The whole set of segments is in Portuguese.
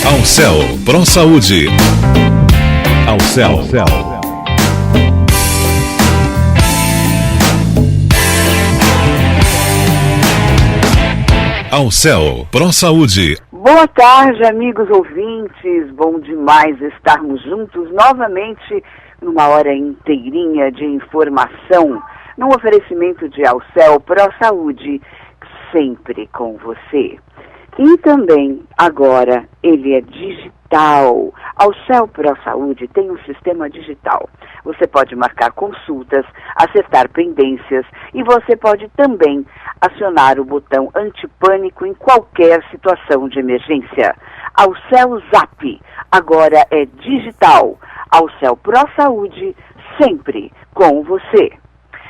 Alcel Pro Saúde. Alcel. Alcel Pro Saúde. Boa tarde, amigos ouvintes. Bom demais estarmos juntos novamente numa hora inteirinha de informação, num oferecimento de Alcel Pro Saúde, sempre com você. E também, agora, ele é digital. Alcel Pro Saúde tem um sistema digital. Você pode marcar consultas, acessar pendências e você pode também acionar o botão antipânico em qualquer situação de emergência. Alcel Zap, agora é digital. Alcel Pro Saúde, sempre com você.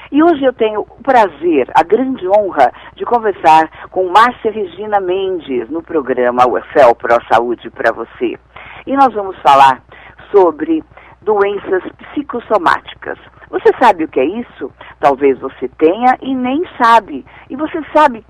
E hoje eu tenho o prazer, a grande honra de conversar com Márcia Regina Mendes no programa Alcel Pro Saúde para você. E nós vamos falar sobre doenças psicossomáticas. Você sabe o que é isso? Talvez você tenha e nem sabe. E você sabe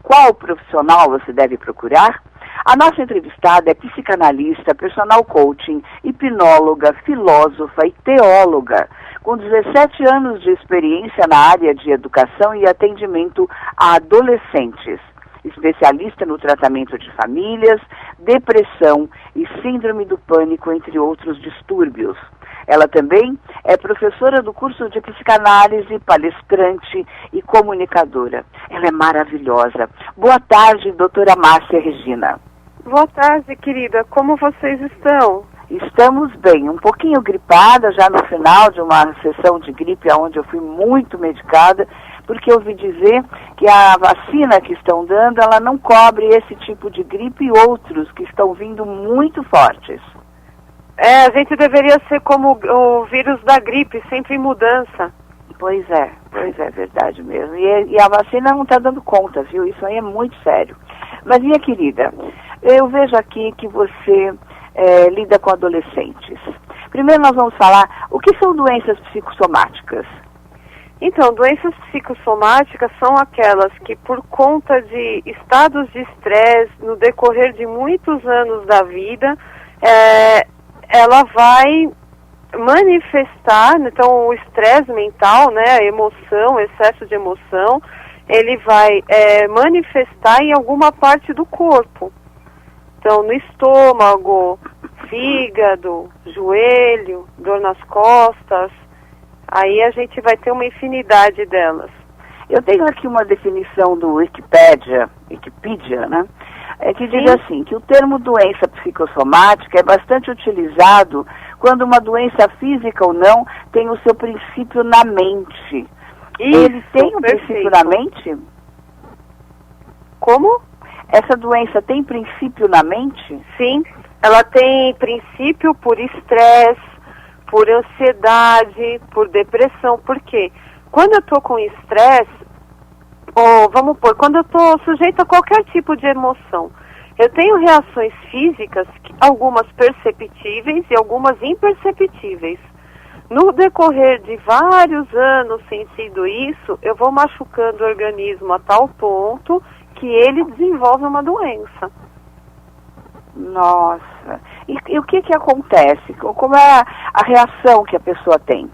qual profissional você deve procurar? A nossa entrevistada é psicanalista, personal coaching, hipnóloga, filósofa e teóloga, com 17 anos de experiência na área de educação e atendimento a adolescentes, especialista no tratamento de famílias, depressão e síndrome do pânico, entre outros distúrbios. Ela também é professora do curso de psicanálise, palestrante e comunicadora. Ela é maravilhosa. Boa tarde, doutora Márcia Regina. Boa tarde, querida. Como vocês estão? Estamos bem, um pouquinho gripada, já no final de uma sessão de gripe onde eu fui muito medicada, porque eu ouvi dizer que a vacina que estão dando, ela não cobre esse tipo de gripe e outros que estão vindo muito fortes. A gente deveria ser como o vírus da gripe, sempre em mudança. Pois é, verdade mesmo. E a vacina não está dando conta, viu? Isso aí é muito sério. Mas, minha querida, eu vejo aqui que você lida com adolescentes. Primeiro nós vamos falar o que são doenças psicossomáticas. Então, doenças psicossomáticas são aquelas que, por conta de estados de estresse no decorrer de muitos anos da vida, ela vai manifestar, então o estresse mental, né, a emoção, o excesso de emoção, ele vai manifestar em alguma parte do corpo. Então, no estômago, fígado, joelho, dor nas costas, aí a gente vai ter uma infinidade delas. Eu tenho aqui uma definição do Wikipedia, né? Que diz assim, que o termo doença psicossomática é bastante utilizado quando uma doença física ou não tem o seu princípio na mente. Isso, ele tem um princípio na mente? Como? Essa doença tem princípio na mente? Sim, ela tem princípio por estresse, por ansiedade, por depressão. Por quê? Quando eu estou com estresse, quando eu estou sujeita a qualquer tipo de emoção, eu tenho reações físicas, algumas perceptíveis e algumas imperceptíveis. No decorrer de vários anos sentindo isso, eu vou machucando o organismo a tal ponto que ele desenvolve uma doença. Nossa. E o que acontece? Como é a reação que a pessoa tem?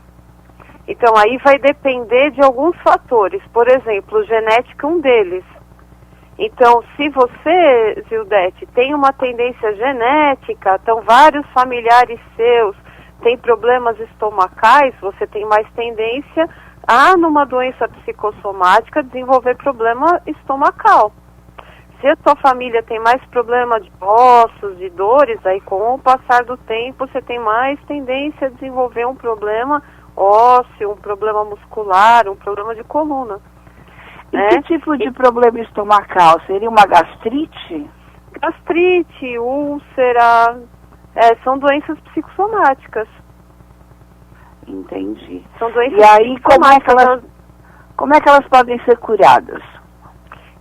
Então, aí vai depender de alguns fatores. Por exemplo, genética é um deles. Então, se você, Zildete, tem uma tendência genética, então vários familiares seus têm problemas estomacais, você tem mais tendência a, numa doença psicossomática, desenvolver problema estomacal. Se a sua família tem mais problema de ossos, de dores, aí com o passar do tempo você tem mais tendência a desenvolver um problema ósseo, um problema muscular, um problema de coluna. E que tipo de problema estomacal? Seria uma gastrite? Gastrite, úlcera, são doenças psicossomáticas. Entendi. São doenças e aí, psicossomáticas. como é que elas podem ser curadas?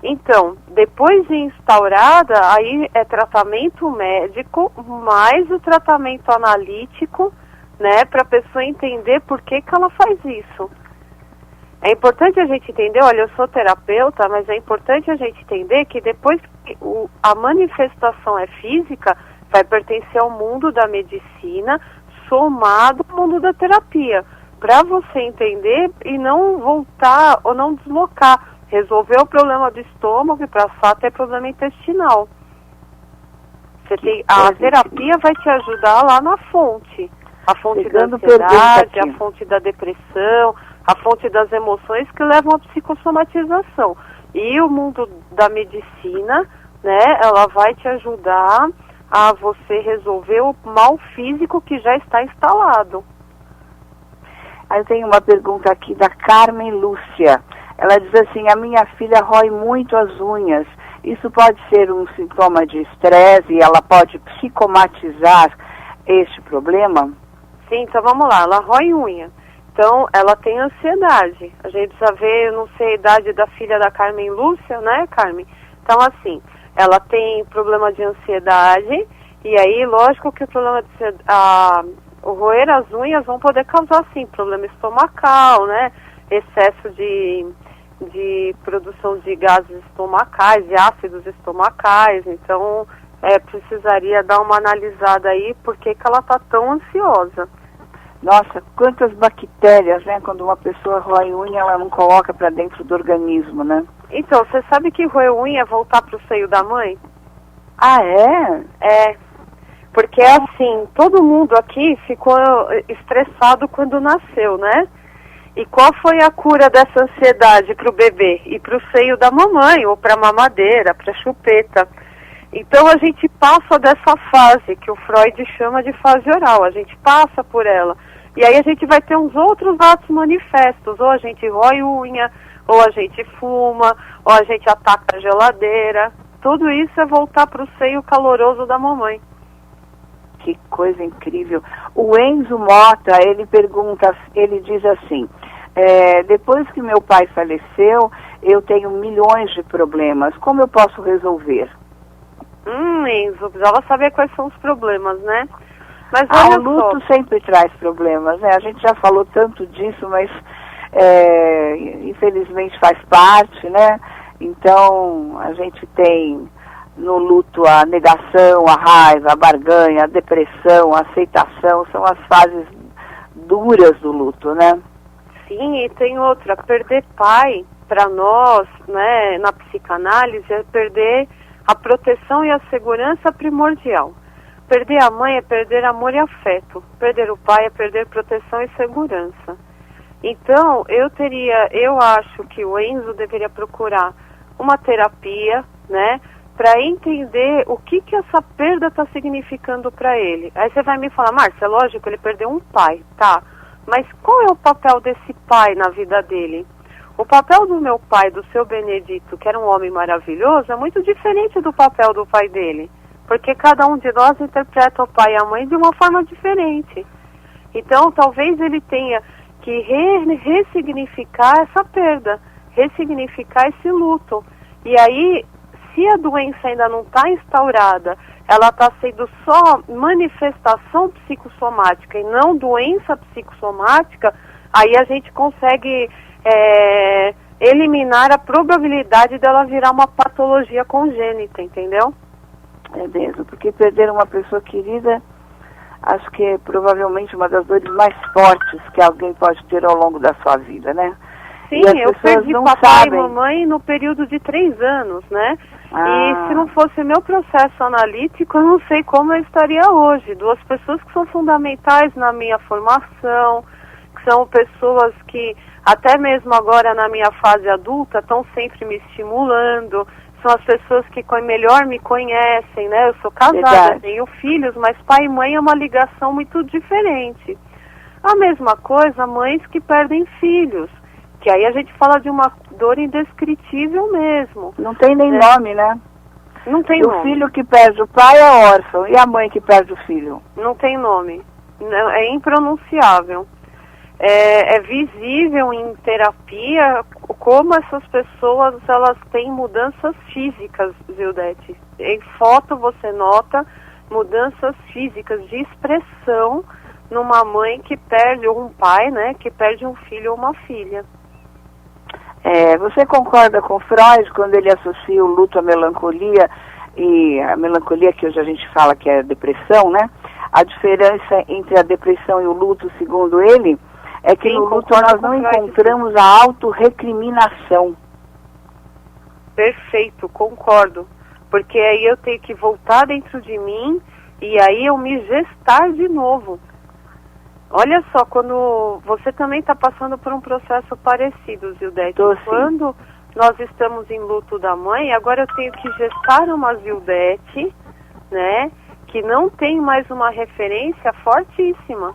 Então, depois de instaurada, aí é tratamento médico, mais o tratamento analítico, né, para a pessoa entender por que ela faz isso. É importante a gente entender, olha, eu sou terapeuta, mas é importante a gente entender que depois que a manifestação é física, vai pertencer ao mundo da medicina somado ao mundo da terapia, para você entender e não voltar ou não deslocar, resolver o problema do estômago e passar até problema intestinal. A terapia vai te ajudar lá na fonte. A fonte da ansiedade, a fonte da depressão, a fonte das emoções que levam à psicossomatização. E o mundo da medicina, né, ela vai te ajudar a você resolver o mal físico que já está instalado. Aí tem uma pergunta aqui da Carmen Lúcia. Ela diz assim: a minha filha rói muito as unhas. Isso pode ser um sintoma de estresse e ela pode psicomatizar este problema? Sim, então vamos lá. Ela rói unha. Então, ela tem ansiedade. A gente precisa ver, eu não sei a idade da filha da Carmen Lúcia, né, Carmen? Então, assim, ela tem problema de ansiedade, e aí, lógico que o problema de o roer as unhas vão poder causar, sim, problema estomacal, né? Excesso de produção de gases estomacais, de ácidos estomacais. Então, precisaria dar uma analisada aí, por que ela está tão ansiosa. Nossa, quantas bactérias, né? Quando uma pessoa rói unha, ela não coloca para dentro do organismo, né? Então, você sabe que roer unha é voltar para o seio da mãe? Ah, é? É. Porque, assim, todo mundo aqui ficou estressado quando nasceu, né? E qual foi a cura dessa ansiedade para o bebê? E para o seio da mamãe, ou para a mamadeira, para a chupeta. Então, a gente passa dessa fase, que o Freud chama de fase oral. A gente passa por ela. E aí a gente vai ter uns outros atos manifestos. Ou a gente rói unha, ou a gente fuma, ou a gente ataca a geladeira. Tudo isso é voltar para o seio caloroso da mamãe. Que coisa incrível. O Enzo Mota, ele pergunta, ele diz assim: depois que meu pai faleceu, eu tenho milhões de problemas. Como eu posso resolver? Enzo, precisava saber quais são os problemas, né? Mas o luto sempre traz problemas, né? A gente já falou tanto disso, mas infelizmente faz parte, né? Então, a gente tem no luto a negação, a raiva, a barganha, a depressão, a aceitação, são as fases duras do luto, né? Sim, e tem outra, perder pai, para nós, né, na psicanálise, é perder a proteção e a segurança primordial. Perder a mãe é perder amor e afeto. Perder o pai é perder proteção e segurança. Então, eu acho que o Enzo deveria procurar uma terapia, né, para entender o que essa perda está significando para ele. Aí você vai me falar: Márcia, é lógico, ele perdeu um pai, tá? Mas qual é o papel desse pai na vida dele? O papel do meu pai, do seu Benedito, que era um homem maravilhoso, é muito diferente do papel do pai dele. Porque cada um de nós interpreta o pai e a mãe de uma forma diferente. Então, talvez ele tenha que ressignificar essa perda, ressignificar esse luto. E aí, se a doença ainda não está instaurada, ela está sendo só manifestação psicossomática e não doença psicossomática, aí a gente consegue eliminar a probabilidade dela virar uma patologia congênita, entendeu? É mesmo, porque perder uma pessoa querida, acho que é provavelmente uma das dores mais fortes que alguém pode ter ao longo da sua vida, né? Sim, eu perdi papai e mamãe no período de 3 anos, né? E se não fosse meu processo analítico, eu não sei como eu estaria hoje. 2 pessoas que são fundamentais na minha formação, que são pessoas que, até mesmo agora na minha fase adulta, estão sempre me estimulando. São as pessoas que melhor me conhecem, né? Eu sou casada, tenho filhos, mas pai e mãe é uma ligação muito diferente. A mesma coisa, mães que perdem filhos, que aí a gente fala de uma dor indescritível mesmo. Não tem nem nome, né? Não tem nome. O filho que perde o pai é órfão, e a mãe que perde o filho? Não tem nome. Não, é impronunciável. É visível em terapia como essas pessoas, elas têm mudanças físicas, Zildete. Em foto você nota mudanças físicas de expressão numa mãe que perde, ou um pai, né, que perde um filho ou uma filha. Você concorda com Freud quando ele associa o luto à melancolia? e a melancolia, que hoje a gente fala que é a depressão, né? A diferença entre a depressão e o luto, segundo ele, é que no luto nós não encontramos a autorrecriminação. Perfeito, concordo. Porque aí eu tenho que voltar dentro de mim e aí eu me gestar de novo. Olha só, quando você também está passando por um processo parecido, Zildete. Quando nós estamos em luto da mãe, agora eu tenho que gestar uma Zildete, né? Que não tem mais uma referência fortíssima.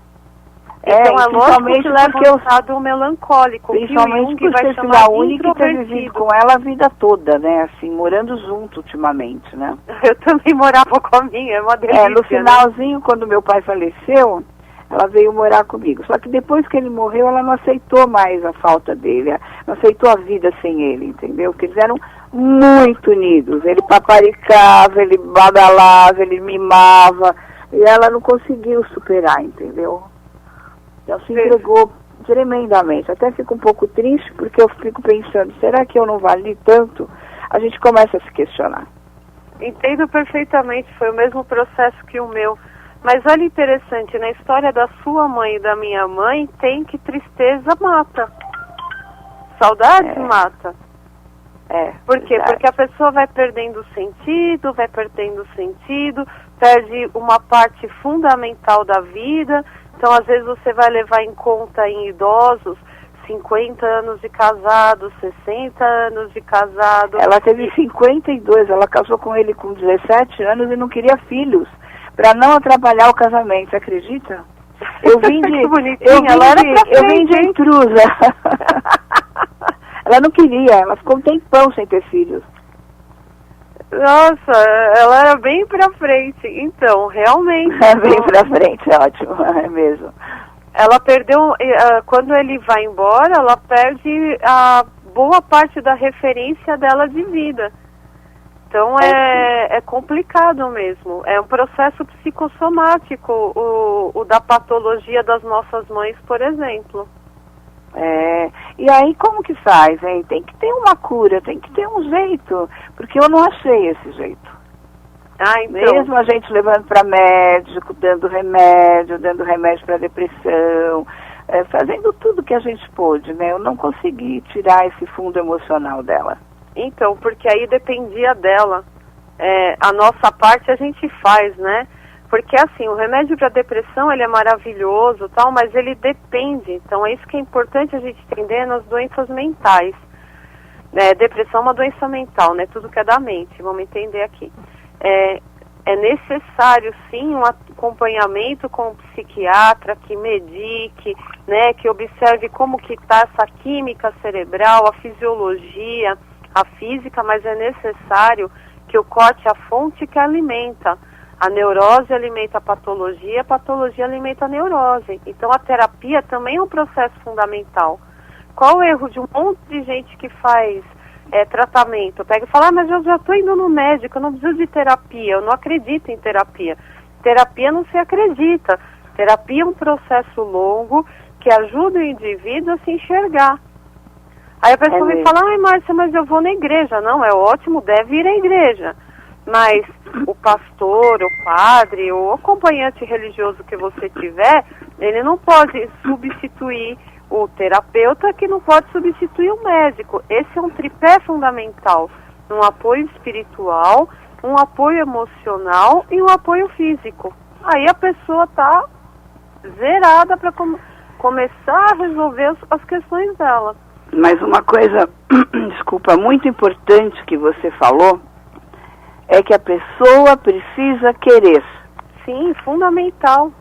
Então é lógico que leva um estado melancólico. Principalmente por ser filha única e ter vivido com ela a vida toda, né? Assim, morando junto ultimamente, né? Eu também morava com a minha, é uma delícia. No finalzinho, quando meu pai faleceu, ela veio morar comigo. Só que depois que ele morreu, ela não aceitou mais a falta dele, não aceitou a vida sem ele, entendeu? Porque eles eram muito unidos. Ele paparicava, ele badalava, ele mimava, e ela não conseguiu superar, entendeu? Então se entregou tremendamente. Até fico um pouco triste, porque eu fico pensando, será que eu não vali tanto? A gente começa a se questionar. Entendo perfeitamente, foi o mesmo processo que o meu. Mas olha interessante, na história da sua mãe e da minha mãe, tem que tristeza mata. Saudade mata. Por quê? Verdade. Porque a pessoa vai perdendo sentido, perde uma parte fundamental da vida. Então, às vezes, você vai levar em conta em idosos 50 anos de casado, 60 anos de casado. Ela teve 52, ela casou com ele com 17 anos e não queria filhos, para não atrapalhar o casamento, você acredita? Eu vim de intrusa. Ela não queria, ela ficou um tempão sem ter filhos. Nossa, ela era bem pra frente. Então, realmente... Bem pra frente, ótimo, é mesmo. Ela perdeu... Quando ele vai embora, ela perde a boa parte da referência dela de vida. Então, é complicado mesmo. É um processo psicossomático, o da patologia das nossas mães, por exemplo. E aí como que faz, hein? Tem que ter uma cura, tem que ter um jeito, porque eu não achei esse jeito. Então... Mesmo a gente levando para médico, dando remédio para depressão, fazendo tudo que a gente pôde, né? Eu não consegui tirar esse fundo emocional dela. Então, porque aí dependia dela. A nossa parte a gente faz, né? Porque assim, o remédio para depressão, ele é maravilhoso, tal, mas ele depende. Então é isso que é importante a gente entender nas doenças mentais. Depressão é uma doença mental, né? Tudo que é da mente, vamos entender aqui. É necessário sim um acompanhamento com o psiquiatra que medique, né? Que observe como que está essa química cerebral, a fisiologia, a física, mas é necessário que eu corte a fonte que alimenta. A neurose alimenta a patologia alimenta a neurose. Então a terapia também é um processo fundamental. Qual o erro de um monte de gente que faz tratamento? Pega e fala, mas eu já estou indo no médico, eu não preciso de terapia, eu não acredito em terapia. Terapia não se acredita. Terapia é um processo longo que ajuda o indivíduo a se enxergar. Aí a pessoa me fala, Márcia, mas eu vou na igreja. Não, é ótimo, deve ir à igreja. Mas o pastor, o padre, o acompanhante religioso que você tiver, ele não pode substituir o terapeuta, que não pode substituir o médico. Esse é um tripé fundamental. Um apoio espiritual, um apoio emocional e um apoio físico. Aí a pessoa está zerada para começar a resolver as questões dela. Mas uma coisa, desculpa, muito importante que você falou, é que a pessoa precisa querer. Sim, fundamental.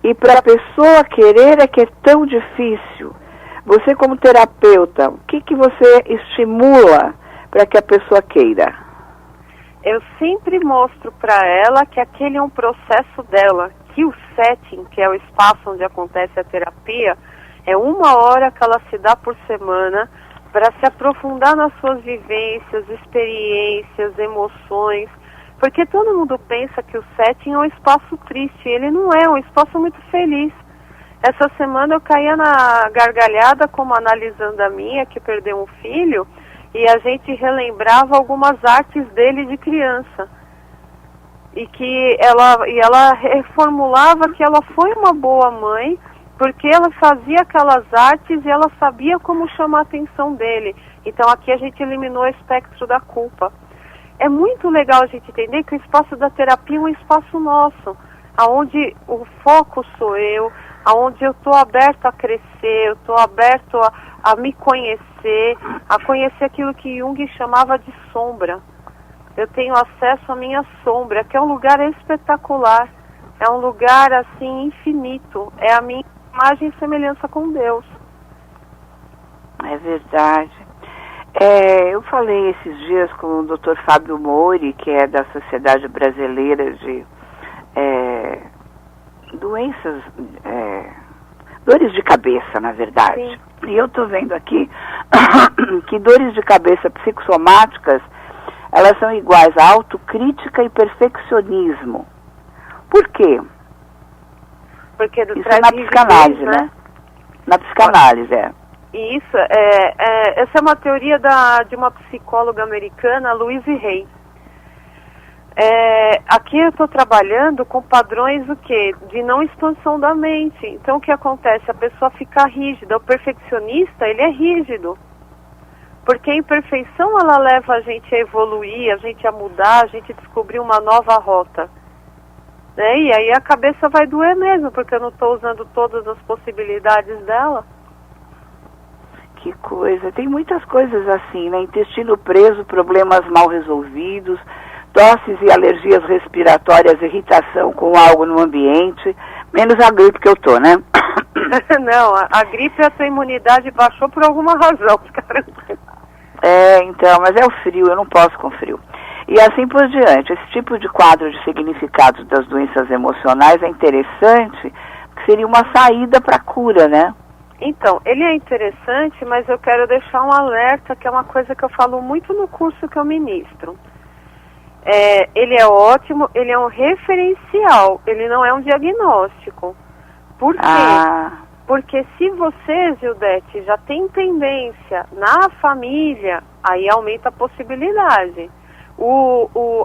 E para a pessoa querer é que é tão difícil. Você como terapeuta, o que você estimula para que a pessoa queira? Eu sempre mostro para ela que aquele é um processo dela, que o setting, que é o espaço onde acontece a terapia, é 1 hora que ela se dá por semana para se aprofundar nas suas vivências, experiências, emoções, porque todo mundo pensa que o setting é um espaço triste, ele não é, um espaço muito feliz. Essa semana eu caía na gargalhada como analisando a minha, que perdeu um filho, e a gente relembrava algumas artes dele de criança. E ela reformulava que ela foi uma boa mãe, porque ela fazia aquelas artes e ela sabia como chamar a atenção dele. Então aqui a gente eliminou o espectro da culpa. É muito legal a gente entender que o espaço da terapia é um espaço nosso, aonde o foco sou eu, aonde eu estou aberto a crescer, eu estou aberto a me conhecer, a conhecer aquilo que Jung chamava de sombra. Eu tenho acesso à minha sombra, que é um lugar espetacular, é um lugar assim infinito, é a minha imagem e semelhança com Deus. É verdade. Eu falei esses dias com o Dr. Fábio Mori, que é da Sociedade Brasileira de Doenças, dores de cabeça, na verdade. Sim. E eu estou vendo aqui que dores de cabeça psicossomáticas, elas são iguais a autocrítica e perfeccionismo. Por quê? Porque Isso é na psicanálise, né? Na psicanálise, Isso, essa é uma teoria de uma psicóloga americana, Louise Hay. Aqui eu estou trabalhando com padrões do quê? De não expansão da mente. Então o que acontece? A pessoa fica rígida. O perfeccionista, ele é rígido. Porque a imperfeição, ela leva a gente a evoluir, a gente a mudar, a gente a descobrir uma nova rota. Né? E aí a cabeça vai doer mesmo, porque eu não estou usando todas as possibilidades dela. Que coisa. Tem muitas coisas assim, né? Intestino preso, problemas mal resolvidos, tosses e alergias respiratórias, irritação com algo no ambiente, menos a gripe que eu tô, né? Não, a gripe, a tua imunidade baixou por alguma razão, caramba. Então, mas é o frio, eu não posso com frio. E assim por diante. Esse tipo de quadro de significados das doenças emocionais é interessante, porque seria uma saída para a cura, né? Então, ele é interessante, mas eu quero deixar um alerta, que é uma coisa que eu falo muito no curso que eu ministro. Ele é ótimo, ele é um referencial, ele não é um diagnóstico. Por quê? Porque se você, Zildete, já tem tendência na família, aí aumenta a possibilidade.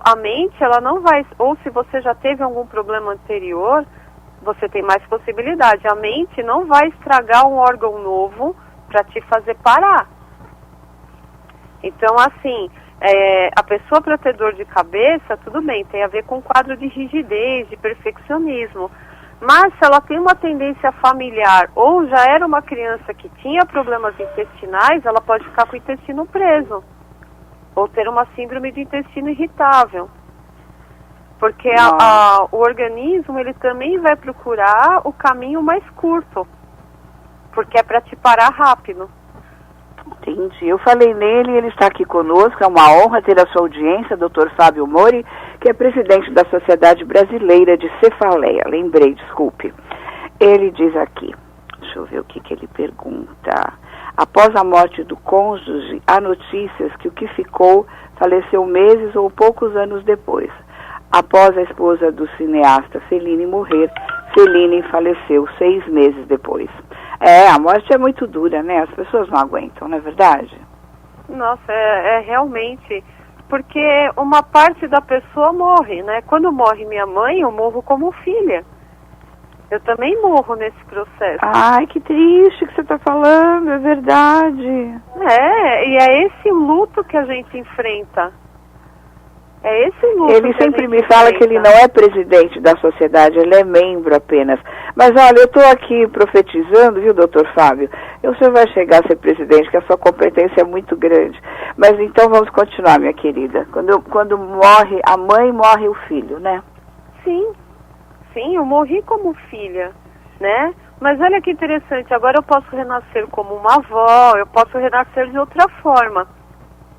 A mente, ela não vai, ou se você já teve algum problema anterior, você tem mais possibilidade. A mente não vai estragar um órgão novo para te fazer parar. Então, assim, a pessoa para ter dor de cabeça, tudo bem, tem a ver com quadro de rigidez, de perfeccionismo. Mas se ela tem uma tendência familiar ou já era uma criança que tinha problemas intestinais, ela pode ficar com o intestino preso. Ou ter uma síndrome de intestino irritável. Porque o organismo, ele também vai procurar o caminho mais curto. Porque é para te parar rápido. Entendi. Eu falei nele, ele está aqui conosco, é uma honra ter a sua audiência, Dr. Fábio Mori, que é presidente da Sociedade Brasileira de Cefaleia. Lembrei, desculpe. Ele diz aqui, deixa eu ver o que ele pergunta. Após a morte do cônjuge, há notícias que o que ficou faleceu meses ou poucos anos depois. Após a esposa do cineasta Fellini morrer, Fellini faleceu 6 meses depois. A morte é muito dura, né? As pessoas não aguentam, não é verdade? Nossa, realmente, porque uma parte da pessoa morre, né? Quando morre minha mãe, eu morro como filha. Eu também morro nesse processo. Ai, que triste que você está falando, é verdade. E é esse luto que a gente enfrenta. É esse luto. Ele sempre me fala que ele não é presidente da sociedade, ele é membro apenas. Mas olha, eu estou aqui profetizando, viu, doutor Fábio? O senhor vai chegar a ser presidente, que a sua competência é muito grande. Mas então vamos continuar, minha querida. Quando morre a mãe, morre o filho, né? Sim, eu morri como filha, né? Mas olha que interessante, agora eu posso renascer como uma avó, eu posso renascer de outra forma.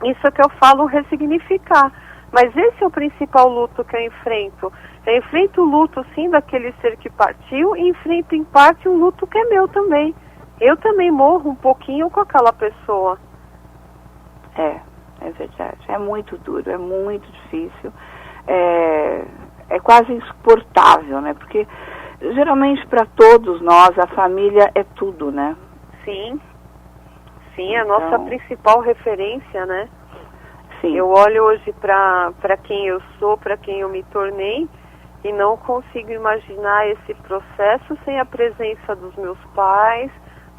Isso é que eu falo ressignificar. Mas esse é o principal luto que eu enfrento. Eu enfrento o luto, sim, daquele ser que partiu e enfrento, em parte, um luto que é meu também. Eu também morro um pouquinho com aquela pessoa. É verdade. É muito duro, é muito difícil. É quase insuportável, né? Porque, geralmente, para todos nós, a família é tudo, né? Sim, a nossa principal referência, né? Sim. Eu olho hoje para quem eu sou, para quem eu me tornei, e não consigo imaginar esse processo sem a presença dos meus pais,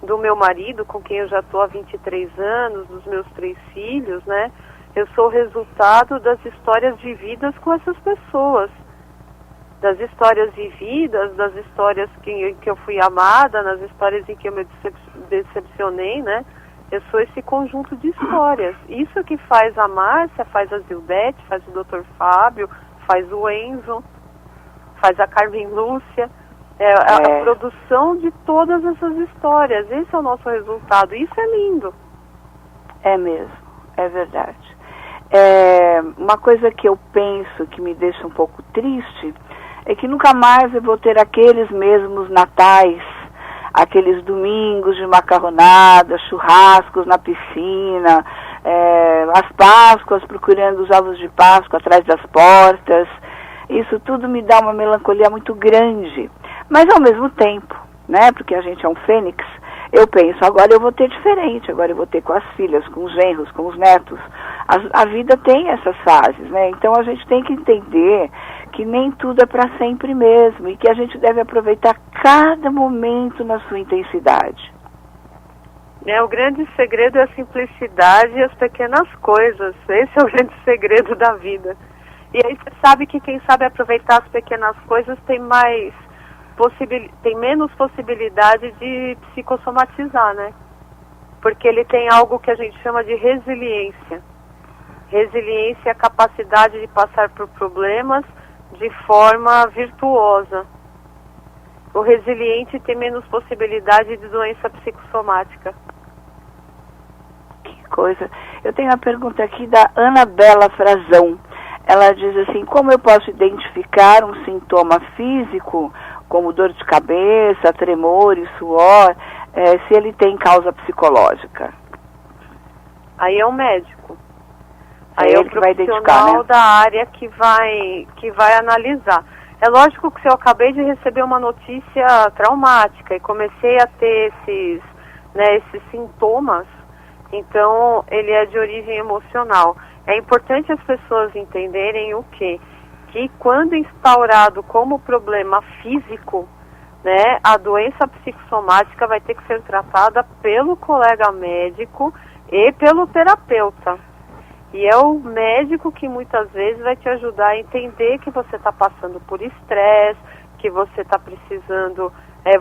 do meu marido, com quem eu já estou há 23 anos, dos meus 3 filhos, né? Eu sou o resultado das histórias vividas com essas pessoas. Das histórias vividas, das histórias que eu fui amada, nas histórias em que eu me decepcionei, né? Eu sou esse conjunto de histórias. Isso que faz a Márcia, faz a Zildete, faz o Dr. Fábio, faz o Enzo, faz a Carmen Lúcia. A produção de todas essas histórias. Esse é o nosso resultado. Isso é lindo. É mesmo, é verdade. Uma coisa que eu penso que me deixa um pouco triste é que nunca mais eu vou ter aqueles mesmos natais, aqueles domingos de macarronada, churrascos na piscina, as Páscoas, procurando os ovos de Páscoa atrás das portas. Isso tudo me dá uma melancolia muito grande. Mas ao mesmo tempo, né, porque a gente é um fênix, eu penso, agora eu vou ter diferente, agora eu vou ter com as filhas, com os genros, com os netos. A vida tem essas fases, né? Então a gente tem que entender que nem tudo é para sempre mesmo e que a gente deve aproveitar cada momento na sua intensidade. O grande segredo é a simplicidade e as pequenas coisas. Esse é o grande segredo da vida. E aí você sabe que quem sabe aproveitar as pequenas coisas tem menos possibilidade de psicossomatizar, né? Porque ele tem algo que a gente chama de resiliência. Resiliência é a capacidade de passar por problemas de forma virtuosa. O resiliente tem menos possibilidade de doença psicossomática. Que coisa. Eu tenho uma pergunta aqui da Anabela Frazão. Ela diz assim, como eu posso identificar um sintoma físico, como dor de cabeça, tremor e suor, se ele tem causa psicológica? Aí é o médico. Aí é o profissional da área que vai analisar. É lógico que se eu acabei de receber uma notícia traumática e comecei a ter esses sintomas, então ele é de origem emocional. É importante as pessoas entenderem o quê? Que quando instaurado como problema físico, né, a doença psicossomática vai ter que ser tratada pelo colega médico e pelo terapeuta. E é o médico que muitas vezes vai te ajudar a entender que você está passando por estresse, que você está precisando...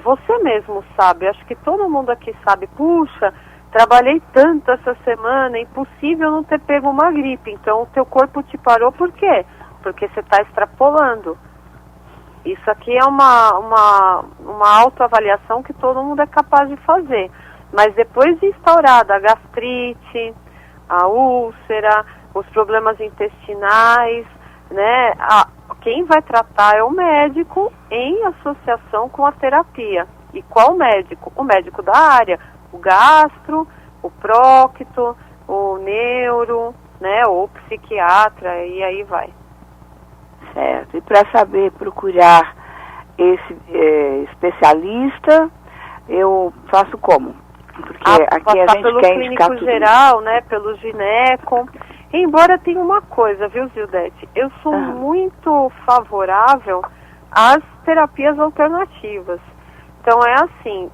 você mesmo sabe, acho que todo mundo aqui sabe, puxa, trabalhei tanto essa semana, é impossível não ter pego uma gripe. Então o teu corpo te parou por quê? Porque você está extrapolando. Isso aqui é uma autoavaliação que todo mundo é capaz de fazer. Mas depois de instaurada a gastrite, a úlcera, os problemas intestinais, né? Quem vai tratar é o médico em associação com a terapia. E qual médico? O médico da área, o gastro, o prócto, o neuro, né? Ou o psiquiatra, e aí vai. Certo. E para saber procurar esse especialista, eu faço como? Porque aqui a gente pelo quer indicar clínico tudo geral, né, pelo gineco. Embora tenha uma coisa, viu, Zildete? Eu sou muito favorável às terapias alternativas. Então é assim,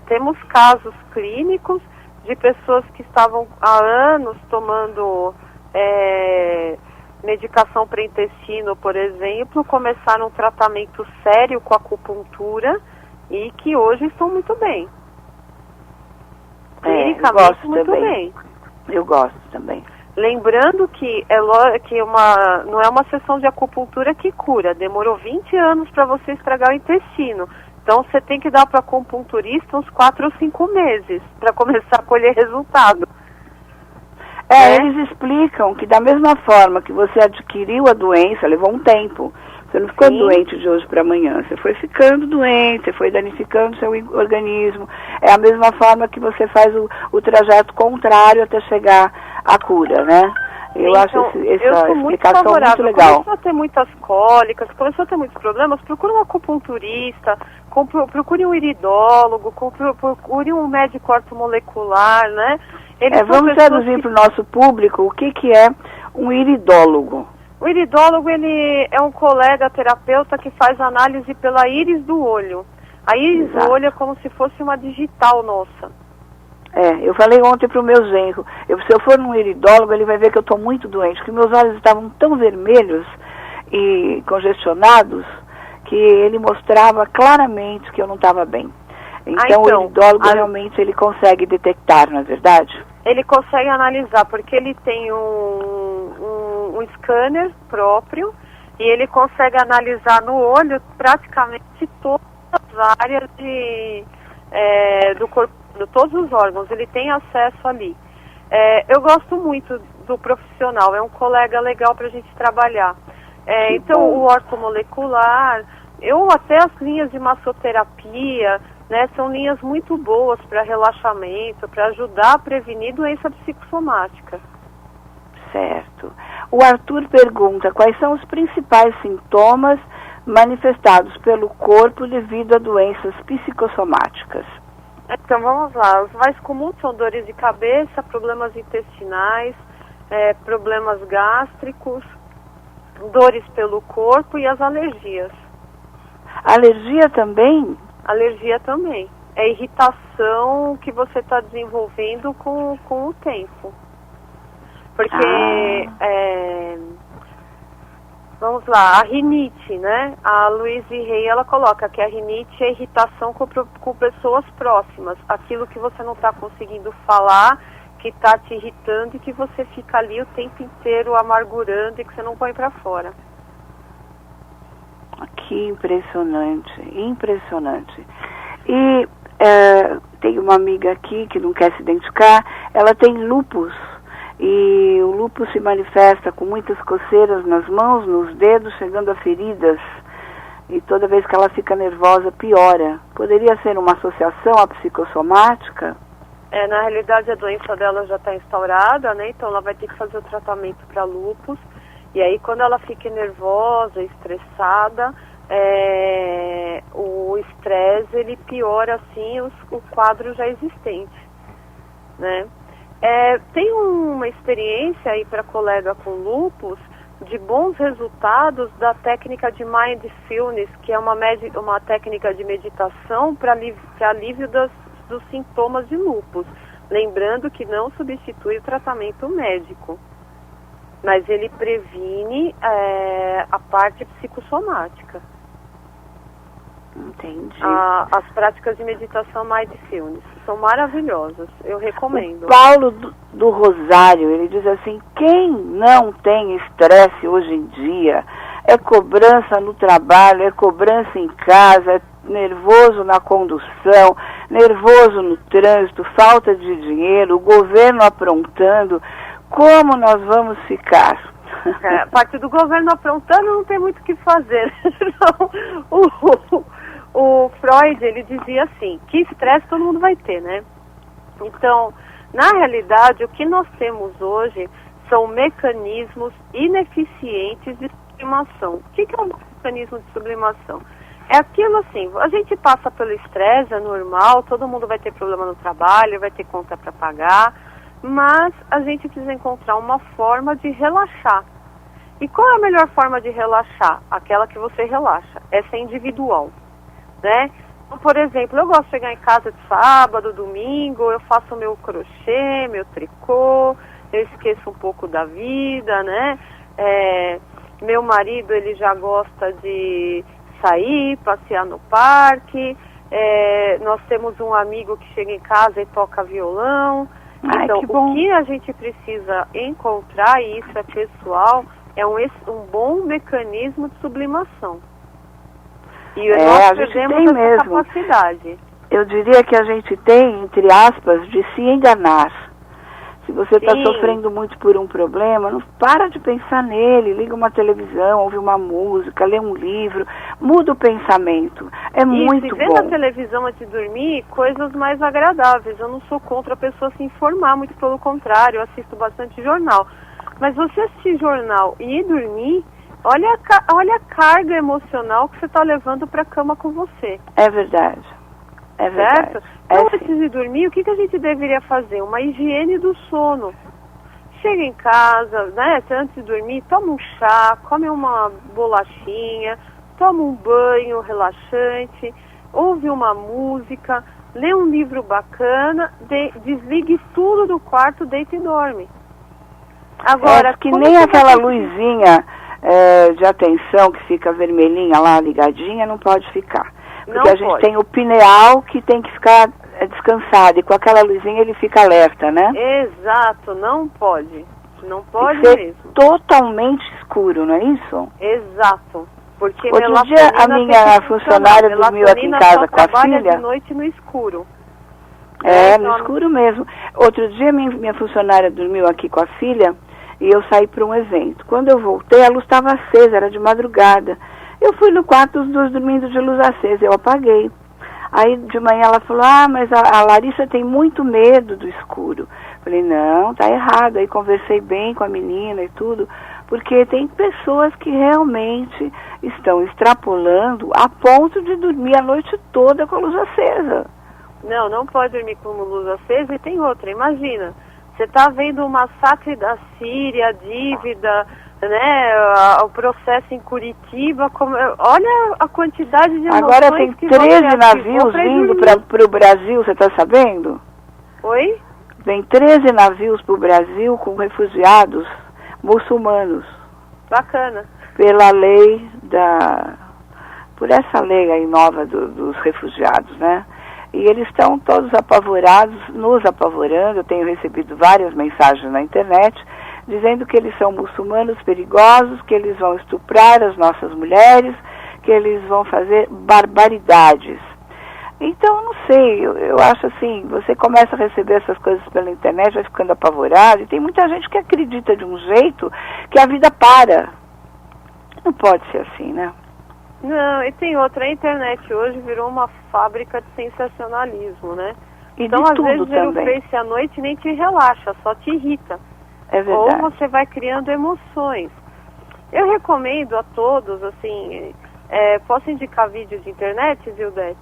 temos casos clínicos de pessoas que estavam há anos tomando medicação para intestino, por exemplo, começaram um tratamento sério com acupuntura e que hoje estão muito bem. Clinicamente muito bem. Eu gosto também. Lembrando que não é uma sessão de acupuntura que cura. Demorou 20 anos para você estragar o intestino. Então você tem que dar para o acupunturista uns 4 ou 5 meses para começar a colher resultado. Eles explicam que da mesma forma que você adquiriu a doença, levou um tempo. Você não ficou doente de hoje para amanhã. Você foi ficando doente, você foi danificando seu organismo. É a mesma forma que você faz o trajeto contrário até chegar à cura, né? Eu acho essa explicação muito legal. Começou a ter muitas cólicas, começou a ter muitos problemas, procure um acupunturista, procure um iridólogo, procure um médico ortomolecular, né? Vamos traduzir para o nosso público o que é um iridólogo. O iridólogo, ele é um colega terapeuta que faz análise pela íris do olho. A íris do olho é como se fosse uma digital nossa. Eu falei ontem para o meu genro, se eu for num iridólogo, ele vai ver que eu estou muito doente, porque meus olhos estavam tão vermelhos e congestionados, que ele mostrava claramente que eu não estava bem. Então, o iridólogo realmente ele consegue detectar, não é verdade? Ele consegue analisar, porque ele tem um scanner próprio, e ele consegue analisar no olho praticamente todas as áreas do corpo, todos os órgãos, ele tem acesso ali. Eu gosto muito do profissional, é um colega legal para a gente trabalhar. Então, o ortomolecular, até as linhas de massoterapia, né, são linhas muito boas para relaxamento, para ajudar a prevenir doença psicossomática. Certo. O Arthur pergunta quais são os principais sintomas manifestados pelo corpo devido a doenças psicossomáticas. Então, vamos lá. Os mais comuns são dores de cabeça, problemas intestinais, problemas gástricos, dores pelo corpo e as alergias. Alergia também? Alergia também. É irritação que você está desenvolvendo com o tempo. Porque, vamos lá, a rinite, né? A Louise Hay, ela coloca que a rinite é irritação com pessoas próximas. Aquilo que você não está conseguindo falar, que está te irritando e que você fica ali o tempo inteiro amargurando e que você não põe para fora. Que impressionante, impressionante. E tem uma amiga aqui que não quer se identificar, ela tem lúpus. E o lúpus se manifesta com muitas coceiras nas mãos, nos dedos, chegando a feridas. E toda vez que ela fica nervosa, piora. Poderia ser uma associação à psicossomática? Na realidade, a doença dela já está instaurada, né? Então ela vai ter que fazer o tratamento para lúpus. E aí, quando ela fica nervosa, estressada, o estresse, ele piora, assim, o quadro já existente, né? Tem uma experiência aí para colega com lúpus de bons resultados da técnica de Mindfulness, que é uma técnica de meditação para alívio dos sintomas de lúpus. Lembrando que não substitui o tratamento médico, mas ele previne a parte psicossomática. Entendi. As práticas de meditação Mindfulness são maravilhosas, eu recomendo. O Paulo do Rosário, ele diz assim, quem não tem estresse hoje em dia, é cobrança no trabalho, é cobrança em casa, é nervoso na condução, nervoso no trânsito, falta de dinheiro, o governo aprontando, como nós vamos ficar? A parte do governo aprontando não tem muito o que fazer. O Freud, ele dizia assim, que estresse todo mundo vai ter, né? Então, na realidade, o que nós temos hoje são mecanismos ineficientes de sublimação. O que é um mecanismo de sublimação? É aquilo assim, a gente passa pelo estresse, é normal, todo mundo vai ter problema no trabalho, vai ter conta para pagar, mas a gente precisa encontrar uma forma de relaxar. E qual é a melhor forma de relaxar? Aquela que você relaxa. Essa é individual, né? Então, por exemplo, eu gosto de chegar em casa de sábado, domingo, eu faço meu crochê, meu tricô, eu esqueço um pouco da vida, né? Meu marido, ele já gosta de sair, passear no parque. Nós temos um amigo que chega em casa e toca violão. Então, o que a gente precisa encontrar, e isso é pessoal, é um bom mecanismo de sublimação. E nós perdemos essa capacidade. Eu diria que a gente tem, entre aspas, de se enganar. Se você está sofrendo muito por um problema, não para de pensar nele, liga uma televisão, ouve uma música, lê um livro, muda o pensamento. É muito bom. E vê na televisão antes de dormir coisas mais agradáveis. Eu não sou contra a pessoa se informar, muito pelo contrário, eu assisto bastante jornal. Mas você assistir jornal e ir dormir, olha a carga emocional que você está levando para a cama com você. É verdade. É verdade. Certo? Então, sim. antes de dormir, o que a gente deveria fazer? Uma higiene do sono. Chega em casa, né, antes de dormir, toma um chá, come uma bolachinha, toma um banho relaxante, ouve uma música, lê um livro bacana, desligue tudo do quarto, deita e dorme. Agora, que nem aquela luzinha de atenção que fica vermelhinha lá, ligadinha, não pode ficar. Porque não a gente pode. tem o pineal que tem que ficar descansado, e com aquela luzinha ele fica alerta, né? Exato, não pode. Não pode ser mesmo. Totalmente escuro, não é isso? Exato. Porque outro dia a minha funcionária dormiu aqui em casa com a filha. De noite no escuro. No escuro mesmo. Outro dia minha funcionária dormiu aqui com a filha e eu saí para um evento. Quando eu voltei, a luz estava acesa, era de madrugada. Eu fui no quarto, os dois dormindo de luz acesa, eu apaguei. Aí de manhã ela falou, mas a Larissa tem muito medo do escuro. Falei, não, tá errado. Aí conversei bem com a menina e tudo, porque tem pessoas que realmente estão extrapolando a ponto de dormir a noite toda com a luz acesa. Não pode dormir com luz acesa. E tem outra, imagina, você está vendo o massacre da Síria, a dívida, né, o processo em Curitiba, olha a quantidade de emoções. Agora tem 13 navios vindo para o Brasil, você está sabendo? Oi? Vem 13 navios para o Brasil com refugiados muçulmanos. Bacana. Pela lei por essa lei aí nova dos refugiados, né? E eles estão todos apavorados, nos apavorando. Eu tenho recebido várias mensagens na internet dizendo que eles são muçulmanos perigosos, que eles vão estuprar as nossas mulheres, que eles vão fazer barbaridades. Então, não sei, eu acho assim, você começa a receber essas coisas pela internet, vai ficando apavorado, e tem muita gente que acredita de um jeito que a vida para. Não pode ser assim, né? Não, e tem outra, a internet hoje virou uma fábrica de sensacionalismo, né? E então, de às vezes, ver o também. Face à noite nem te relaxa, só te irrita. É verdade. Ou você vai criando emoções. Eu recomendo a todos, assim, posso indicar vídeos de internet, Zildete?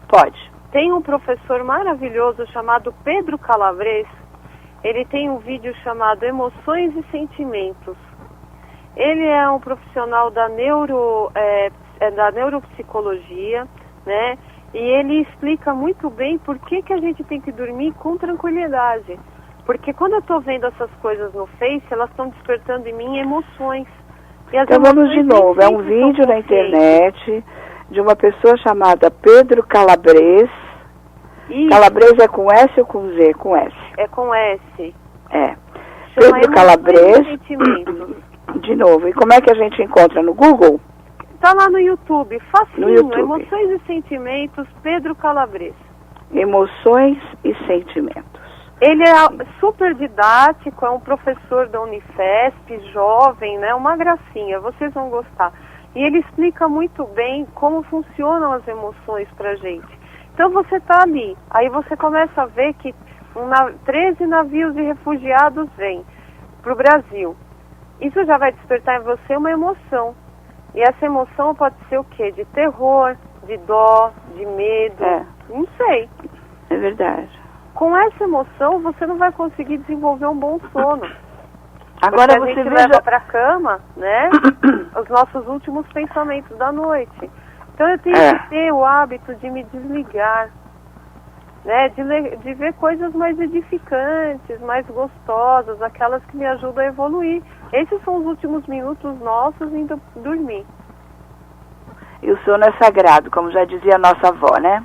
Pode. Tem um professor maravilhoso chamado Pedro Calabres. Ele tem um vídeo chamado Emoções e Sentimentos. Ele é um profissional da neuropsicologia, né? E ele explica muito bem por que a gente tem que dormir com tranquilidade. Porque quando eu estou vendo essas coisas no Face, elas estão despertando em mim emoções. E as então vamos de novo, é um vídeo na internet de uma pessoa chamada Pedro Calabres. Isso. Calabres é com S ou com Z? Com S. É com S. É. Chama Pedro Calabres. Sentimentos. De novo. E como é que a gente encontra? No Google? Tá lá no YouTube. Facinho. No YouTube. Emoções e Sentimentos, Pedro Calabres. Emoções e Sentimentos. Ele é super didático, é um professor da Unifesp, jovem, né? Uma gracinha, vocês vão gostar. E ele explica muito bem como funcionam as emoções pra gente. Então você tá ali, aí você começa a ver que 13 navios de refugiados vêm pro Brasil. Isso já vai despertar em você uma emoção. E essa emoção pode ser o quê? De terror, de dó, de medo, não sei. É verdade. Com essa emoção, você não vai conseguir desenvolver um bom sono. Agora porque você a gente veja... leva para a cama, né, os nossos últimos pensamentos da noite. Então eu tenho que ter o hábito de me desligar, né, de ver coisas mais edificantes, mais gostosas, aquelas que me ajudam a evoluir. Esses são os últimos minutos nossos indo dormir. E o sono é sagrado, como já dizia a nossa avó, né?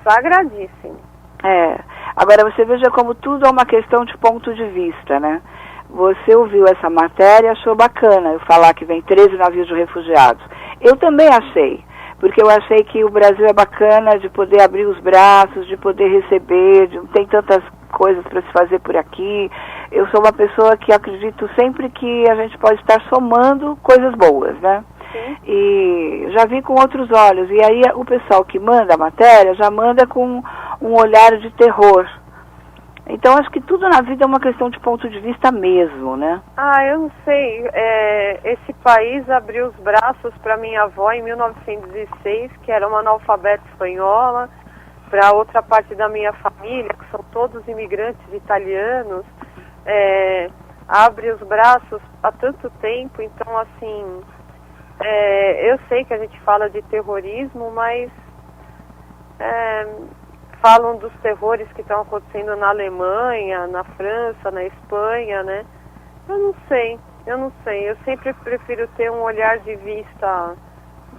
Sagradíssimo. Agora você veja como tudo é uma questão de ponto de vista, né? Você ouviu essa matéria, achou bacana eu falar que vem 13 navios de refugiados. Eu também achei, porque eu achei que o Brasil é bacana de poder abrir os braços, de poder receber, tem tantas coisas para se fazer por aqui. Eu sou uma pessoa que acredito sempre que a gente pode estar somando coisas boas, né? Sim. E já vi com outros olhos. E aí o pessoal que manda a matéria já manda com um olhar de terror. Então acho que tudo na vida é uma questão de ponto de vista mesmo, né? Eu não sei. Esse país abriu os braços para minha avó em 1906, que era uma analfabeta espanhola. para outra parte da minha família, que são todos imigrantes italianos, abre os braços há tanto tempo. Então, assim, eu sei que a gente fala de terrorismo, mas falam dos terrores que estão acontecendo na Alemanha, na França, na Espanha, né? Eu não sei. Eu sempre prefiro ter um olhar de vista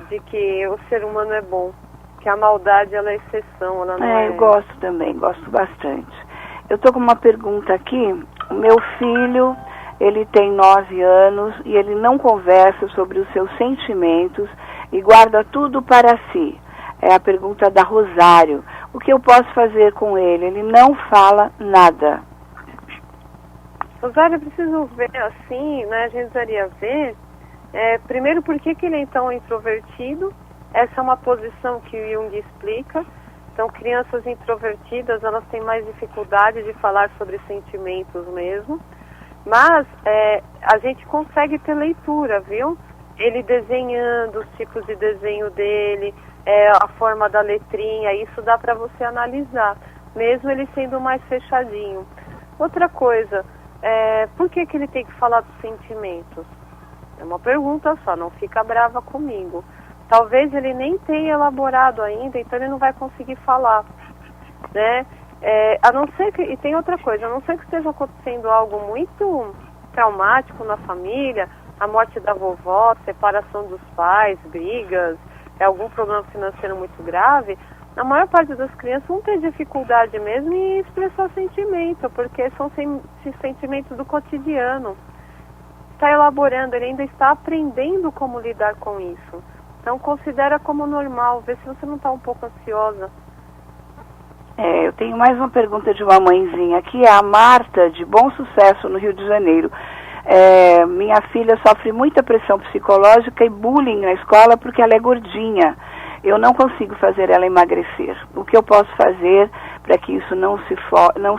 de que o ser humano é bom, que a maldade ela é exceção, ela não é... Eu gosto também, gosto bastante. Eu estou com uma pergunta aqui. O meu filho, ele tem 9 anos e ele não conversa sobre os seus sentimentos e guarda tudo para si. É a pergunta da Rosário. O que eu posso fazer com ele? Ele não fala nada. Rosário, eu preciso ver assim, né? A gente precisaria ver, primeiro, por que ele é tão introvertido. Essa é uma posição que o Jung explica. Então, crianças introvertidas, elas têm mais dificuldade de falar sobre sentimentos mesmo. Mas a gente consegue ter leitura, viu? Ele desenhando, os tipos de desenho dele, a forma da letrinha, isso dá para você analisar, mesmo ele sendo mais fechadinho. Outra coisa, por que ele tem que falar dos sentimentos? É uma pergunta só, não fica brava comigo. Talvez ele nem tenha elaborado ainda, então ele não vai conseguir falar, né? A não ser que, e tem outra coisa, a não ser que esteja acontecendo algo muito traumático na família, a morte da vovó, separação dos pais, brigas, algum problema financeiro muito grave, a maior parte das crianças vão ter dificuldade mesmo em expressar sentimento, porque são sentimentos do cotidiano. Está elaborando, ele ainda está aprendendo como lidar com isso. Então considera como normal, vê se você não está um pouco ansiosa. Eu tenho mais uma pergunta de uma mãezinha aqui, a Marta, de Bom Sucesso, no Rio de Janeiro. Minha filha sofre muita pressão psicológica e bullying na escola porque ela é gordinha. Eu não consigo fazer ela emagrecer. O que eu posso fazer para que isso não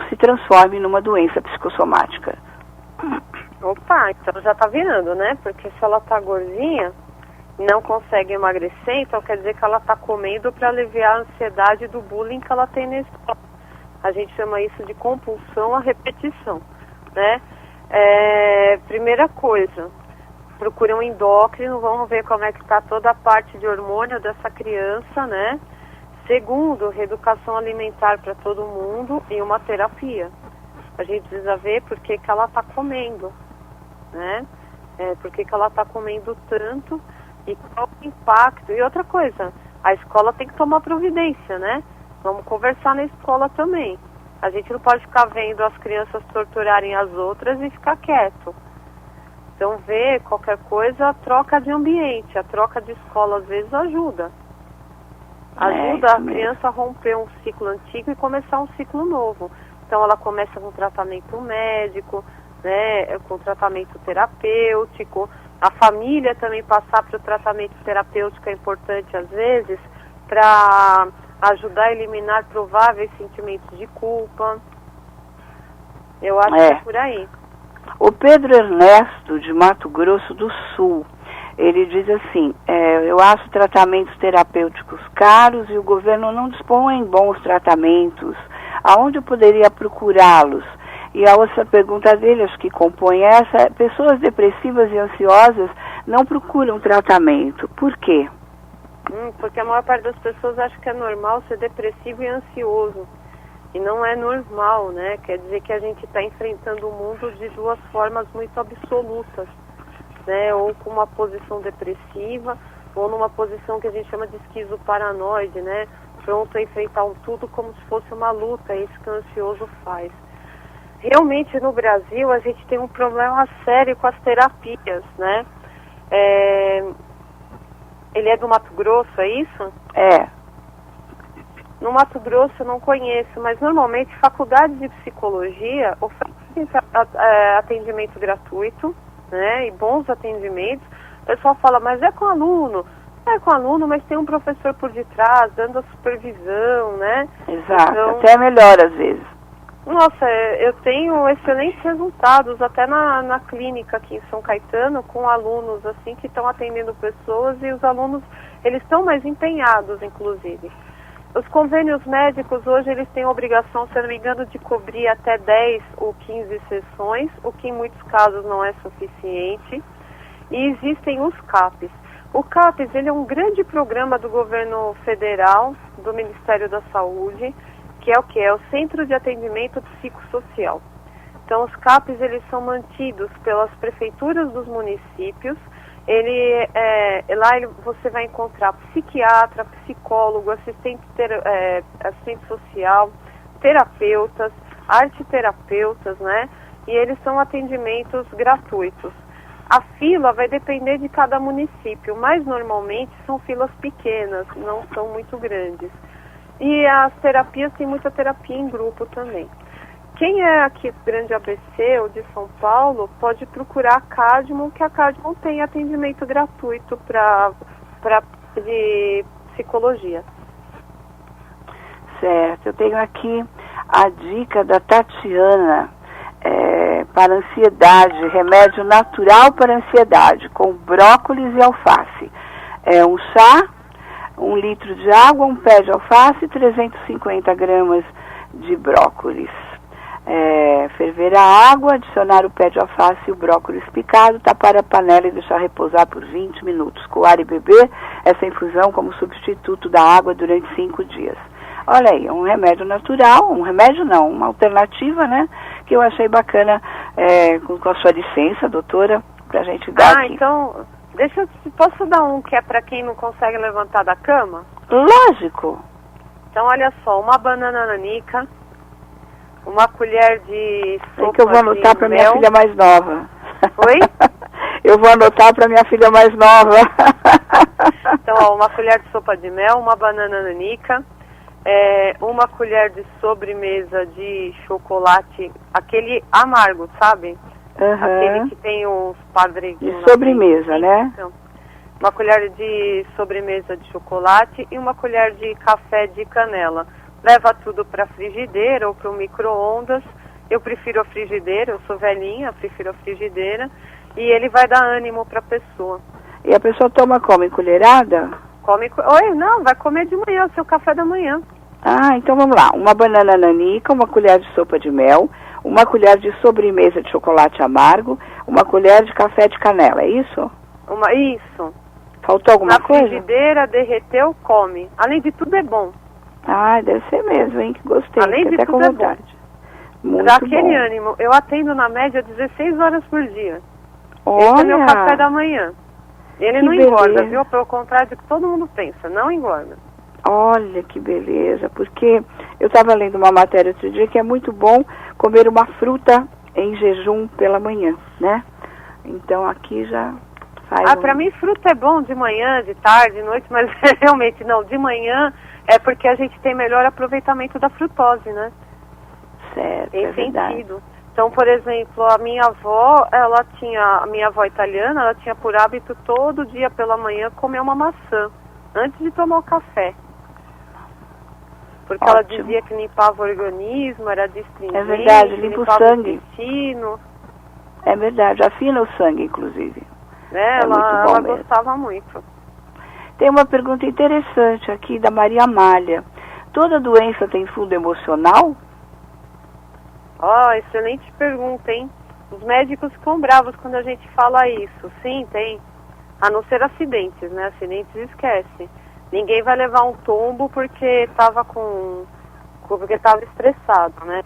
se transforme numa doença psicossomática? Opa, então já está virando, né? Porque se ela está gordinha, não consegue emagrecer, então quer dizer que ela está comendo para aliviar a ansiedade do bullying que ela tem na escola. A gente chama isso de compulsão à repetição, né? Primeira coisa, procure um endócrino, vamos ver como é que está toda a parte de hormônio dessa criança, né? Segundo, reeducação alimentar para todo mundo e uma terapia. A gente precisa ver por que ela está comendo, né? Por que ela está comendo tanto e qual o impacto. E outra coisa, a escola tem que tomar providência, né? Vamos conversar na escola também. A gente não pode ficar vendo as crianças torturarem as outras e ficar quieto. Então, ver qualquer coisa, a troca de ambiente, a troca de escola às vezes ajuda. Ajuda a criança a romper um ciclo antigo e começar um ciclo novo. Então, ela começa com tratamento médico, né, com tratamento terapêutico. A família também passar para o tratamento terapêutico é importante às vezes, para ajudar a eliminar prováveis sentimentos de culpa. Eu acho que é por aí. O Pedro Ernesto, de Mato Grosso do Sul, ele diz assim, eu acho tratamentos terapêuticos caros e o governo não dispõe bons tratamentos. Aonde eu poderia procurá-los? E a outra pergunta dele, acho que compõe essa, pessoas depressivas e ansiosas não procuram tratamento. Por quê? Porque a maior parte das pessoas acha que é normal ser depressivo e ansioso. E não é normal, né? Quer dizer que a gente está enfrentando o mundo de duas formas muito absolutas, né? Ou com uma posição depressiva, ou numa posição que a gente chama de esquizoparanoide, né? Pronto a enfrentar um tudo como se fosse uma luta, é isso que o ansioso faz. Realmente no Brasil a gente tem um problema sério com as terapias, né? Ele é do Mato Grosso, é isso? No Mato Grosso eu não conheço, mas normalmente faculdades de psicologia oferecem atendimento gratuito, né? E bons atendimentos. O pessoal fala, mas é com aluno. É com aluno, mas tem um professor por detrás, dando a supervisão, né? Exato, então, até é melhor às vezes. Nossa, eu tenho excelentes resultados, até na clínica aqui em São Caetano, com alunos assim que estão atendendo pessoas e os alunos, eles estão mais empenhados, inclusive. Os convênios médicos hoje eles têm a obrigação, se eu não me engano, de cobrir até 10 ou 15 sessões, o que em muitos casos não é suficiente. E existem os CAPs. O CAPES ele é um grande programa do governo federal, do Ministério da Saúde, que é o que? É o Centro de Atendimento Psicossocial. Então, os CAPs eles são mantidos pelas prefeituras dos municípios. Lá você vai encontrar psiquiatra, psicólogo, assistente social, terapeutas, arteterapeutas, né? E eles são atendimentos gratuitos. A fila vai depender de cada município, mas normalmente são filas pequenas, não são muito grandes. E as terapias, tem muita terapia em grupo também. Quem é aqui do Grande ABC ou de São Paulo, pode procurar a Cadmo, que a Cadmo tem atendimento gratuito de psicologia. Certo, eu tenho aqui a dica da Tatiana para ansiedade, remédio natural para ansiedade, com brócolis e alface. É um chá, 1 litro de água, um pé de alface, 350 gramas de brócolis. Ferver a água, adicionar o pé de alface e o brócolis picado, tapar a panela e deixar repousar por 20 minutos. Coar e beber essa infusão como substituto da água durante 5 dias. Olha aí, um remédio natural, uma alternativa, né? Que eu achei bacana, com a sua licença, doutora, pra gente dar aqui. Então, posso dar um que é para quem não consegue levantar da cama? Lógico. Então, olha só, uma banana nanica, uma colher de sopa que eu vou anotar para minha filha mais nova. Oi? Eu vou anotar para minha filha mais nova. Então, ó, uma colher de sopa de mel, uma banana nanica, uma colher de sobremesa de chocolate, aquele amargo, sabe? Aquele que tem os padrinhos. De sobremesa, né? Então, uma colher de sobremesa de chocolate e uma colher de café de canela. Leva tudo para a frigideira ou para o micro-ondas. Eu prefiro a frigideira, eu sou velhinha, prefiro a frigideira. E ele vai dar ânimo para a pessoa. E a pessoa toma como? Em colherada? Não, vai comer de manhã, o seu café da manhã. Ah, então vamos lá. Uma banana nanica, uma colher de sopa de mel, uma colher de sobremesa de chocolate amargo, uma colher de café de canela, é isso? Isso. Faltou alguma coisa? Na frigideira, derreteu, come. Além de tudo é bom. Ah, deve ser mesmo, hein? Que gostei. Além de até tudo com vontade. É bom. Muito dá aquele bom. ânimo. Eu atendo na média 16 horas por dia. Olha. Esse é meu café da manhã. Ele não beleza. engorda, viu? Pelo contrário do que todo mundo pensa, não engorda. Olha que beleza, porque eu estava lendo uma matéria outro dia que é muito bom comer uma fruta em jejum pela manhã, né? Então aqui já faz pra mim fruta é bom de manhã, de tarde, de noite, mas realmente não, de manhã é porque a gente tem melhor aproveitamento da frutose, né? Certo, tem verdade. sentido. Então, por exemplo, a minha avó italiana, ela tinha por hábito todo dia pela manhã comer uma maçã, antes de tomar o café. Porque ela dizia que limpava o organismo, era distringente. É verdade, limpa o sangue. O intestino. É verdade, afina o sangue, inclusive. Ela gostava muito. Tem uma pergunta interessante aqui da Maria Amália. Toda doença tem fundo emocional? Excelente pergunta, hein? Os médicos ficam bravos quando a gente fala isso. Sim, tem. A não ser acidentes, né? Acidentes esquece. Ninguém vai levar um tombo porque estava estressado, né?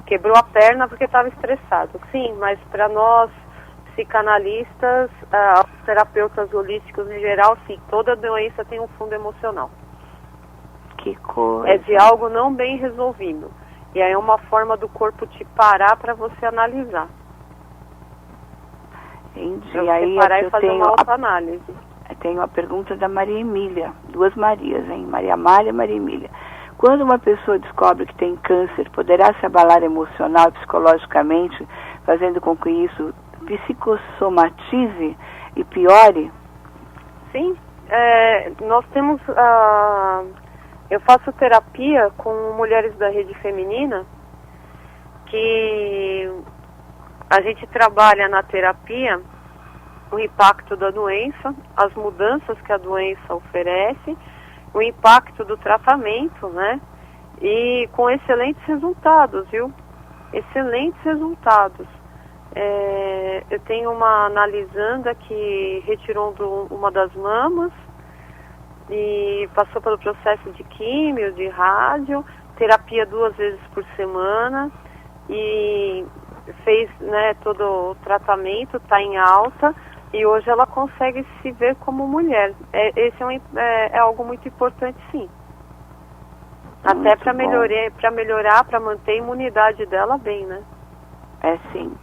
Quebrou a perna porque estava estressado. Sim, mas para nós psicanalistas, terapeutas holísticos em geral, sim, toda doença tem um fundo emocional. Que coisa. É de algo não bem resolvido. E aí é uma forma do corpo te parar para você analisar. Entendi. Pra você aí parar eu e fazer tenho uma autoanálise. Tem uma pergunta da Maria Emília, 2 Marias, hein? Maria Amália e Maria Emília. Quando uma pessoa descobre que tem câncer, poderá se abalar emocional e psicologicamente, fazendo com que isso psicossomatize e piore? Sim, nós temos... eu faço terapia com mulheres da rede feminina, que a gente trabalha na terapia o impacto da doença, as mudanças que a doença oferece o impacto do tratamento, né? E com excelentes resultados, viu? Excelentes resultados. Eu tenho uma analisanda que retirou uma das mamas e passou pelo processo de químio, de rádio, terapia 2 vezes por semana e fez, né, todo o tratamento, está em alta e hoje ela consegue se ver como mulher. Esse é algo muito importante, sim. Muito até para melhorar, para manter a imunidade dela bem, né? É, sim.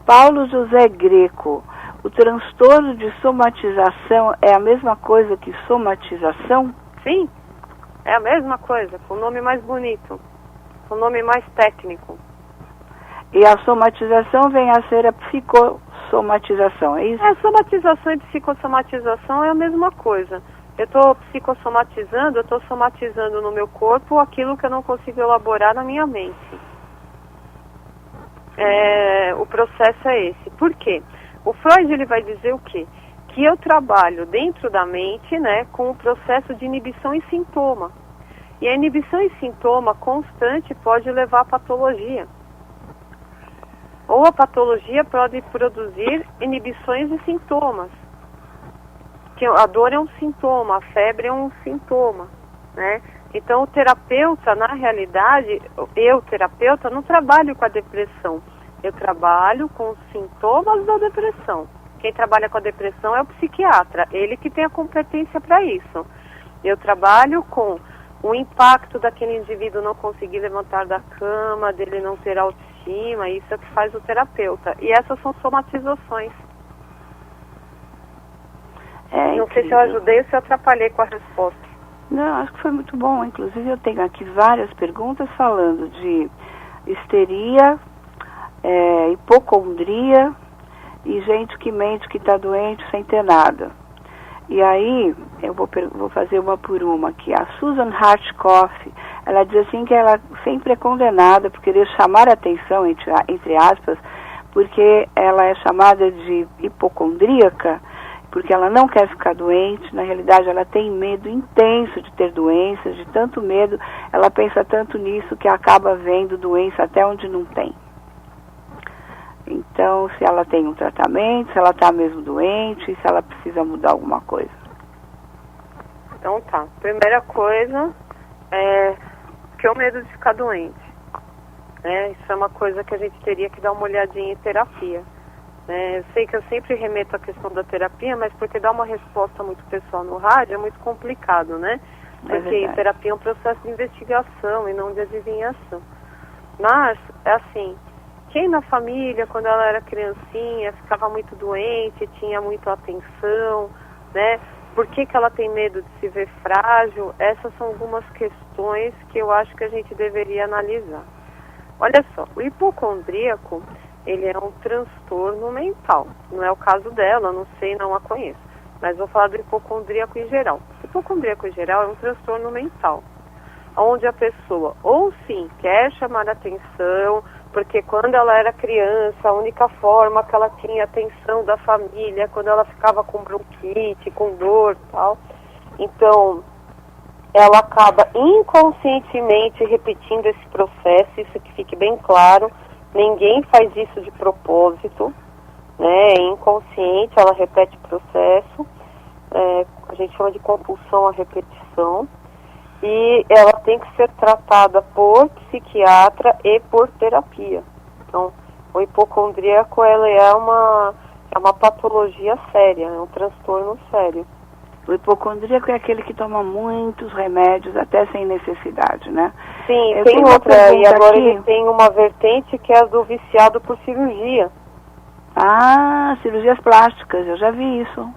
Paulo José Greco, o transtorno de somatização é a mesma coisa que somatização? Sim, é a mesma coisa, com o nome mais bonito, com o nome mais técnico. E a somatização vem a ser a psicossomatização, é isso? Somatização e psicossomatização é a mesma coisa. Eu estou psicossomatizando, eu estou somatizando no meu corpo aquilo que eu não consigo elaborar na minha mente. O processo é esse. Por quê? O Freud ele vai dizer o quê? Que eu trabalho dentro da mente, né, com o processo de inibição e sintoma. E a inibição e sintoma constante pode levar à patologia. Ou a patologia pode produzir inibições e sintomas. Que a dor é um sintoma, a febre é um sintoma, né? Então o terapeuta, na realidade, eu terapeuta não trabalho com a depressão, eu trabalho com os sintomas da depressão. Quem trabalha com a depressão é o psiquiatra, ele que tem a competência para isso. Eu trabalho com o impacto daquele indivíduo não conseguir levantar da cama, dele não ter autoestima, isso é o que faz o terapeuta. E essas são somatizações. Não sei se eu ajudei ou se eu atrapalhei com a resposta. Não, acho que foi muito bom. Inclusive eu tenho aqui várias perguntas falando de histeria, hipocondria e gente que mente que está doente sem ter nada. E aí, eu vou fazer uma por uma aqui. A Susan Hartkoff, ela diz assim que ela sempre é condenada por querer chamar a atenção, entre aspas, porque ela é chamada de hipocondríaca, porque ela não quer ficar doente. Na realidade, ela tem medo intenso de ter doenças, de tanto medo, ela pensa tanto nisso que acaba vendo doença até onde não tem. Então, se ela tem um tratamento, se ela está mesmo doente, se ela precisa mudar alguma coisa. Então tá, primeira coisa é que é o medo de ficar doente. Isso é uma coisa que a gente teria que dar uma olhadinha em terapia. Eu sei que eu sempre remeto à questão da terapia, mas porque dar uma resposta muito pessoal no rádio é muito complicado, né? Porque terapia é um processo de investigação e não de adivinhação. Mas, é assim, quem na família, quando ela era criancinha, ficava muito doente, tinha muita atenção, né? Por que ela tem medo de se ver frágil? Essas são algumas questões que eu acho que a gente deveria analisar. Olha só, o hipocondríaco, ele é um transtorno mental. Não é o caso dela, não sei, não a conheço. Mas vou falar do hipocondríaco em geral. O hipocondríaco em geral é um transtorno mental, onde a pessoa, ou sim, quer chamar atenção, porque quando ela era criança, a única forma que ela tinha atenção da família, quando ela ficava com bronquite, com dor e tal. Então, ela acaba inconscientemente repetindo esse processo, isso que fique bem claro. Ninguém faz isso de propósito, né? É inconsciente, ela repete o processo. A gente chama de compulsão à repetição. E ela tem que ser tratada por psiquiatra e por terapia. Então, o hipocondríaco é uma patologia séria, é um transtorno sério. O hipocondríaco é aquele que toma muitos remédios, até sem necessidade, né? Sim, tem outra, e agora aqui. Ele tem uma vertente que é a do viciado por cirurgia. Ah, cirurgias plásticas, eu já vi isso.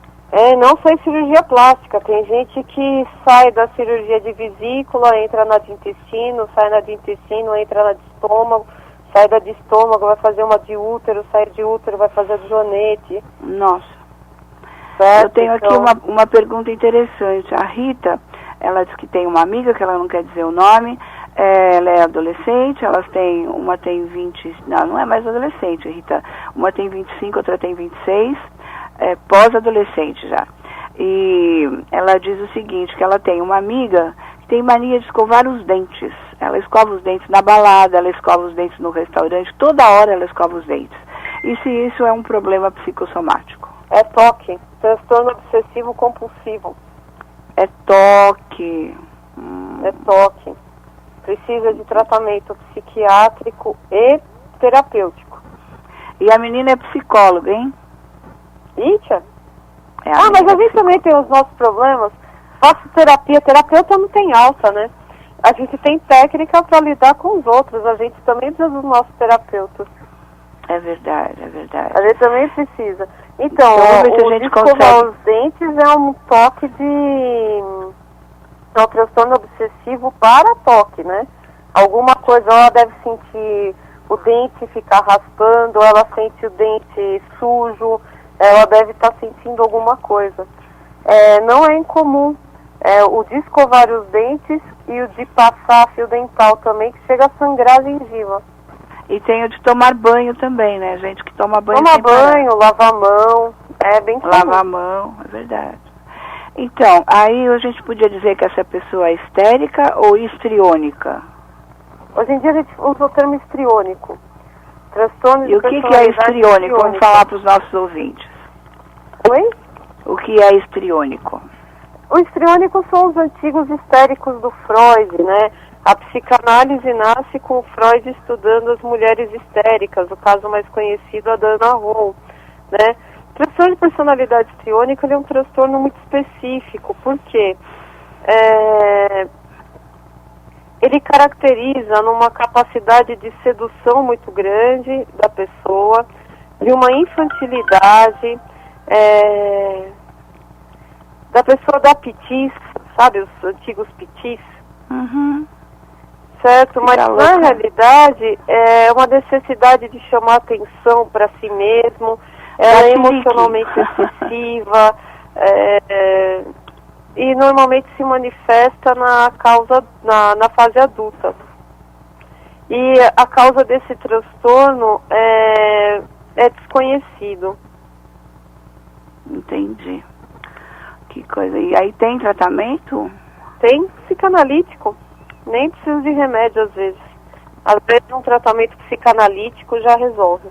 Não só em cirurgia plástica, tem gente que sai da cirurgia de vesícula, entra na de intestino, sai na de intestino, entra na de estômago, sai da de estômago, vai fazer uma de útero, sai de útero, vai fazer a de joanete. Nossa. Certo? Eu tenho aqui uma pergunta interessante. A Rita, ela diz que tem uma amiga, que ela não quer dizer o nome, ela é adolescente, uma tem 20, não é mais adolescente, Rita, uma tem 25, outra tem 26, pós-adolescente já. E ela diz o seguinte, que ela tem uma amiga que tem mania de escovar os dentes. Ela escova os dentes na balada, ela escova os dentes no restaurante, toda hora ela escova os dentes. E se isso é um problema psicossomático? É toque, transtorno obsessivo compulsivo. É toque. É toque. Precisa de tratamento psiquiátrico e terapêutico. E a menina é psicóloga, hein? Ixi. Mas a gente também tem os nossos problemas. Faço terapia, terapeuta não tem alta, né? A gente tem técnica para lidar com os outros, a gente também precisa dos nossos terapeutas. É verdade, é verdade. A gente também precisa. Então a gente escovar os dentes é um toque é um transtorno obsessivo para toque, né? Alguma coisa, ela deve sentir o dente ficar raspando, ou ela sente o dente sujo, ela deve estar sentindo alguma coisa. Não é incomum o de escovar os dentes e o de passar fio dental também, que chega a sangrar a gengiva. E tem o de tomar banho também, né? Gente que toma banho Toma banho, lava a mão, é bem comum. Lava a mão, é verdade. Então, aí a gente podia dizer que essa pessoa é histérica ou histriônica? Hoje em dia a gente usa o termo histriônico. Transtorno de E o que é personalidade histriônico? Vamos falar para os nossos ouvintes. Oi? O que é histriônico? O histriônico são os antigos histéricos do Freud, né? A psicanálise nasce com o Freud estudando as mulheres histéricas, o caso mais conhecido é a da Ana Roll, né? O transtorno de personalidade histriônica ele é um transtorno muito específico, porque ele caracteriza numa capacidade de sedução muito grande da pessoa, de uma infantilidade, da pessoa dar pitis, sabe, os antigos pitis? Uhum. Certo, mas na realidade é uma necessidade de chamar atenção para si mesmo, ela é emocionalmente excessiva, e normalmente se manifesta na fase adulta. E a causa desse transtorno é desconhecido. Entendi. Que coisa. E aí tem tratamento? Tem psicanalítico. Nem precisa de remédio às vezes. Às vezes um tratamento psicanalítico já resolve.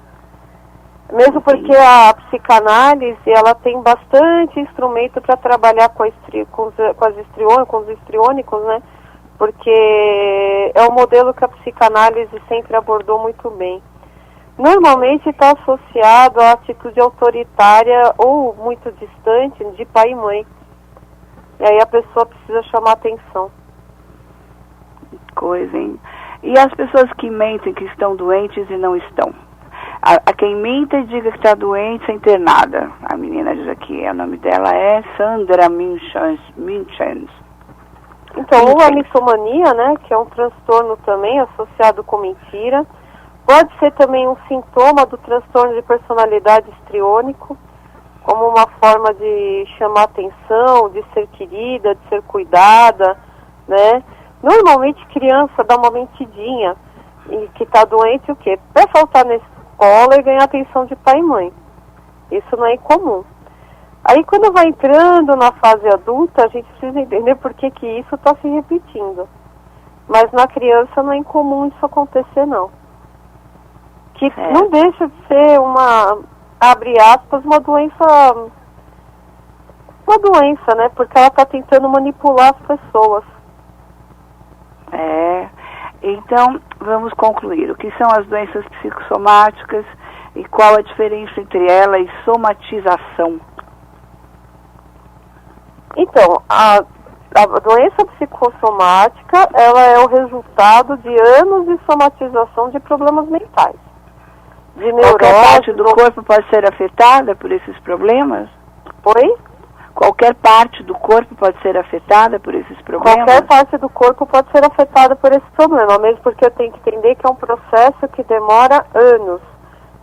Mesmo porque a psicanálise, ela tem bastante instrumento para trabalhar com os histriônicos, né? Porque é um modelo que a psicanálise sempre abordou muito bem. Normalmente está associado à atitude autoritária ou muito distante de pai e mãe. E aí a pessoa precisa chamar atenção. Coisa, hein? E as pessoas que mentem que estão doentes e não estão? A quem minta e diga que está doente sem ter nada. A menina diz aqui, o nome dela é Sandra Minchens. Então, a mitomania, né, que é um transtorno também associado com mentira, pode ser também um sintoma do transtorno de personalidade histriônico, como uma forma de chamar atenção, de ser querida, de ser cuidada, né? Normalmente criança dá uma mentidinha e que está doente o quê? Para faltar na escola e ganhar atenção de pai e mãe. Isso não é incomum. Aí quando vai entrando na fase adulta, a gente precisa entender por que isso está se repetindo. Mas na criança não é incomum isso acontecer, não. Que não deixa de ser abre aspas, uma doença, né? Porque ela está tentando manipular as pessoas. Então, vamos concluir. O que são as doenças psicossomáticas e qual a diferença entre ela e somatização? Então, a doença psicossomática, ela é o resultado de anos de somatização de problemas mentais. De neurose. Qualquer parte do corpo pode ser afetada por esses problemas? Oi? Qualquer parte do corpo pode ser afetada por esses problemas? Qualquer parte do corpo pode ser afetada por esse problema, mesmo porque eu tenho que entender que é um processo que demora anos.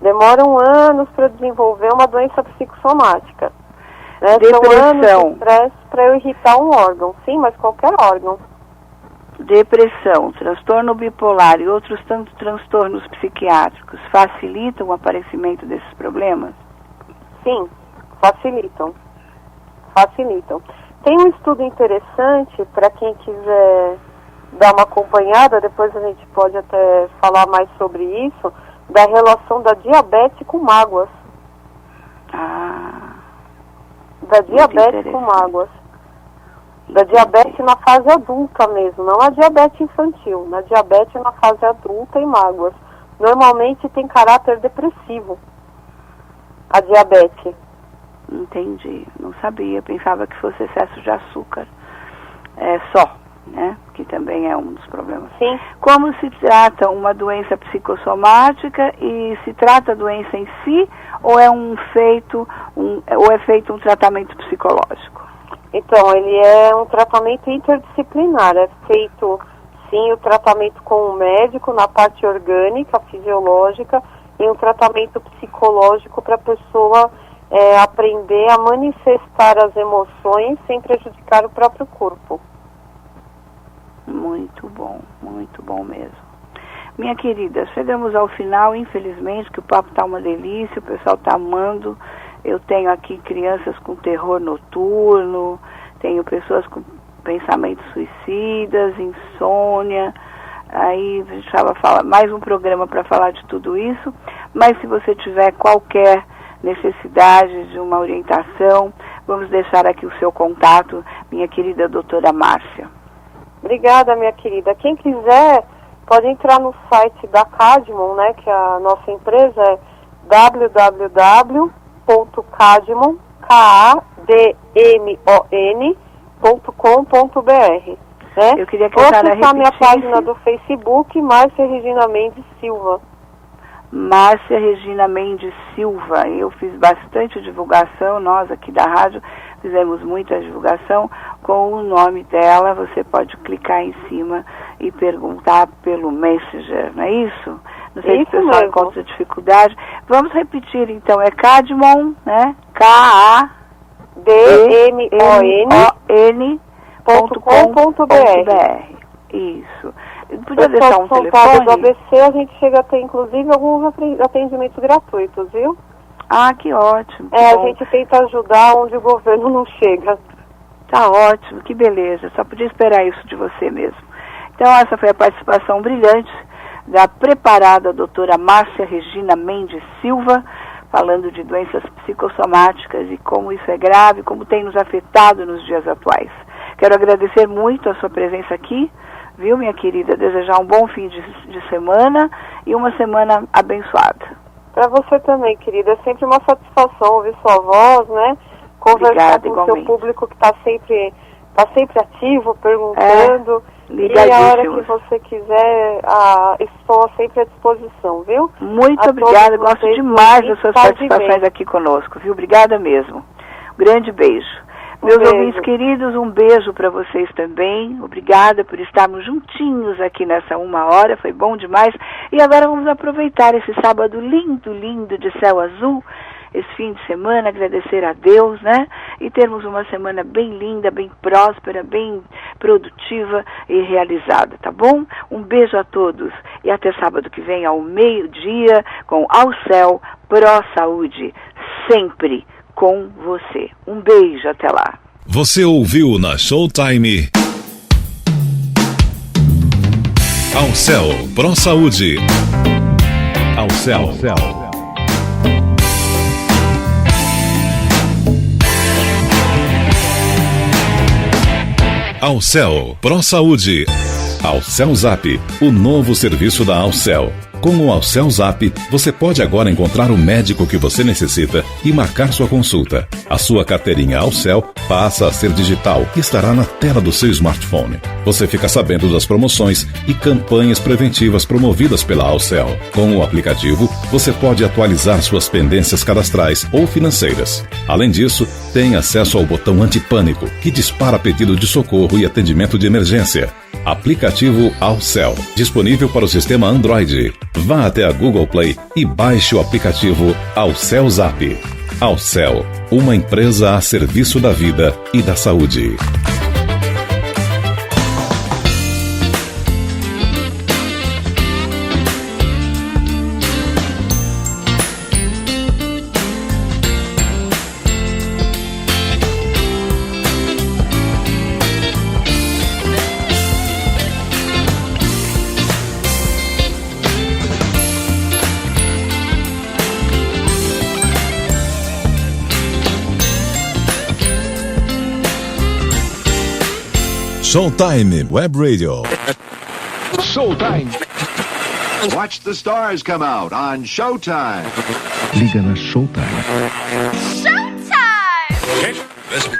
Demoram anos para desenvolver uma doença psicossomática. Né? São anos de estresse para eu irritar um órgão. Sim, mas qualquer órgão. Depressão, transtorno bipolar e outros tantos transtornos psiquiátricos facilitam o aparecimento desses problemas? Sim, facilitam. facilitam. Tem um estudo interessante para quem quiser dar uma acompanhada, depois a gente pode até falar mais sobre isso, da relação da diabetes com mágoas. Da diabetes com mágoas. Da diabetes na fase adulta mesmo, não a diabetes infantil, na diabetes na fase adulta e mágoas. Normalmente tem caráter depressivo, a diabetes. Entendi, não sabia, pensava que fosse excesso de açúcar só, né? Que também é um dos problemas. Sim. Como se trata uma doença psicossomática e se trata a doença em si ou é feito um tratamento psicológico? Então, ele é um tratamento interdisciplinar, é feito, sim, o tratamento com o médico na parte orgânica, fisiológica, e um tratamento psicológico para a pessoa aprender a manifestar as emoções sem prejudicar o próprio corpo. Muito bom mesmo. Minha querida, chegamos ao final, infelizmente, que o papo está uma delícia, o pessoal está amando. Eu tenho aqui crianças com terror noturno, tenho pessoas com pensamentos suicidas, insônia. Aí a gente falar mais um programa para falar de tudo isso. Mas se você tiver qualquer necessidade de uma orientação, vamos deixar aqui o seu contato, minha querida doutora Márcia. Obrigada, minha querida. Quem quiser pode entrar no site da Cadmon, né, que a nossa empresa é www.cadmon.com.br, né? Eu queria que ou a senhora acessar minha repetisse. página do Facebook, Márcia Regina Mendes Silva. Márcia Regina Mendes Silva. Eu fiz bastante divulgação, nós aqui da rádio fizemos muita divulgação com o nome dela. Você pode clicar em cima e perguntar pelo Messenger, não é isso? Não sei se o pessoal mesmo. encontra dificuldade. Vamos repetir então, é Cadmon, né? KADMON.com.br. Isso. Podia deixar um telefone? Do ABC, a gente chega a ter, inclusive, alguns atendimentos gratuitos, viu? Ah, que ótimo. A gente tenta ajudar onde o governo não chega. Tá ótimo, que beleza. Só podia esperar isso de você mesmo. Então, essa foi a participação brilhante da preparada doutora Márcia Regina Mendes Silva, falando de doenças psicossomáticas e como isso é grave, como tem nos afetado nos dias atuais. Quero agradecer muito a sua presença aqui, viu, minha querida? Desejar um bom fim de semana e uma semana abençoada. Para você também, querida. É sempre uma satisfação ouvir sua voz, né? Conversar com o seu público que está sempre ativo, perguntando. E a hora que você quiser, estou sempre à disposição, viu? Muito obrigada, gosto demais das suas participações aqui conosco, viu? Obrigada mesmo. Grande beijo. Meus ouvintes queridos, um beijo para vocês também. Obrigada por estarmos juntinhos aqui nessa 1 hora, foi bom demais. E agora vamos aproveitar esse sábado lindo, lindo de céu azul, esse fim de semana, agradecer a Deus, né? E termos uma semana bem linda, bem próspera, bem produtiva e realizada, tá bom? Um beijo a todos e até sábado que vem ao meio-dia com Ao Céu Pro Saúde, sempre com você. Um beijo, até lá. Você ouviu na Showtime Ao Céu Pro Saúde. Ao Céu. Ao Céu Pro Saúde. Ao Céu Zap, o novo serviço da Ao Céu. Com o Ao Céu Zap, você pode agora encontrar o médico que você necessita e marcar sua consulta. A sua carteirinha Ao Céu passa a ser digital e estará na tela do seu smartphone. Você fica sabendo das promoções e campanhas preventivas promovidas pela Ao Céu. Com o aplicativo, você pode atualizar suas pendências cadastrais ou financeiras. Além disso, tem acesso ao botão antipânico, que dispara pedido de socorro e atendimento de emergência. Aplicativo Ao Céu, disponível para o sistema Android. Vá até a Google Play e baixe o aplicativo Ao Céu Zap. Ao Céu, uma empresa a serviço da vida e da saúde. Showtime Web Radio. Showtime. Watch the stars come out on Showtime. Liga na Showtime. Showtime! Listen.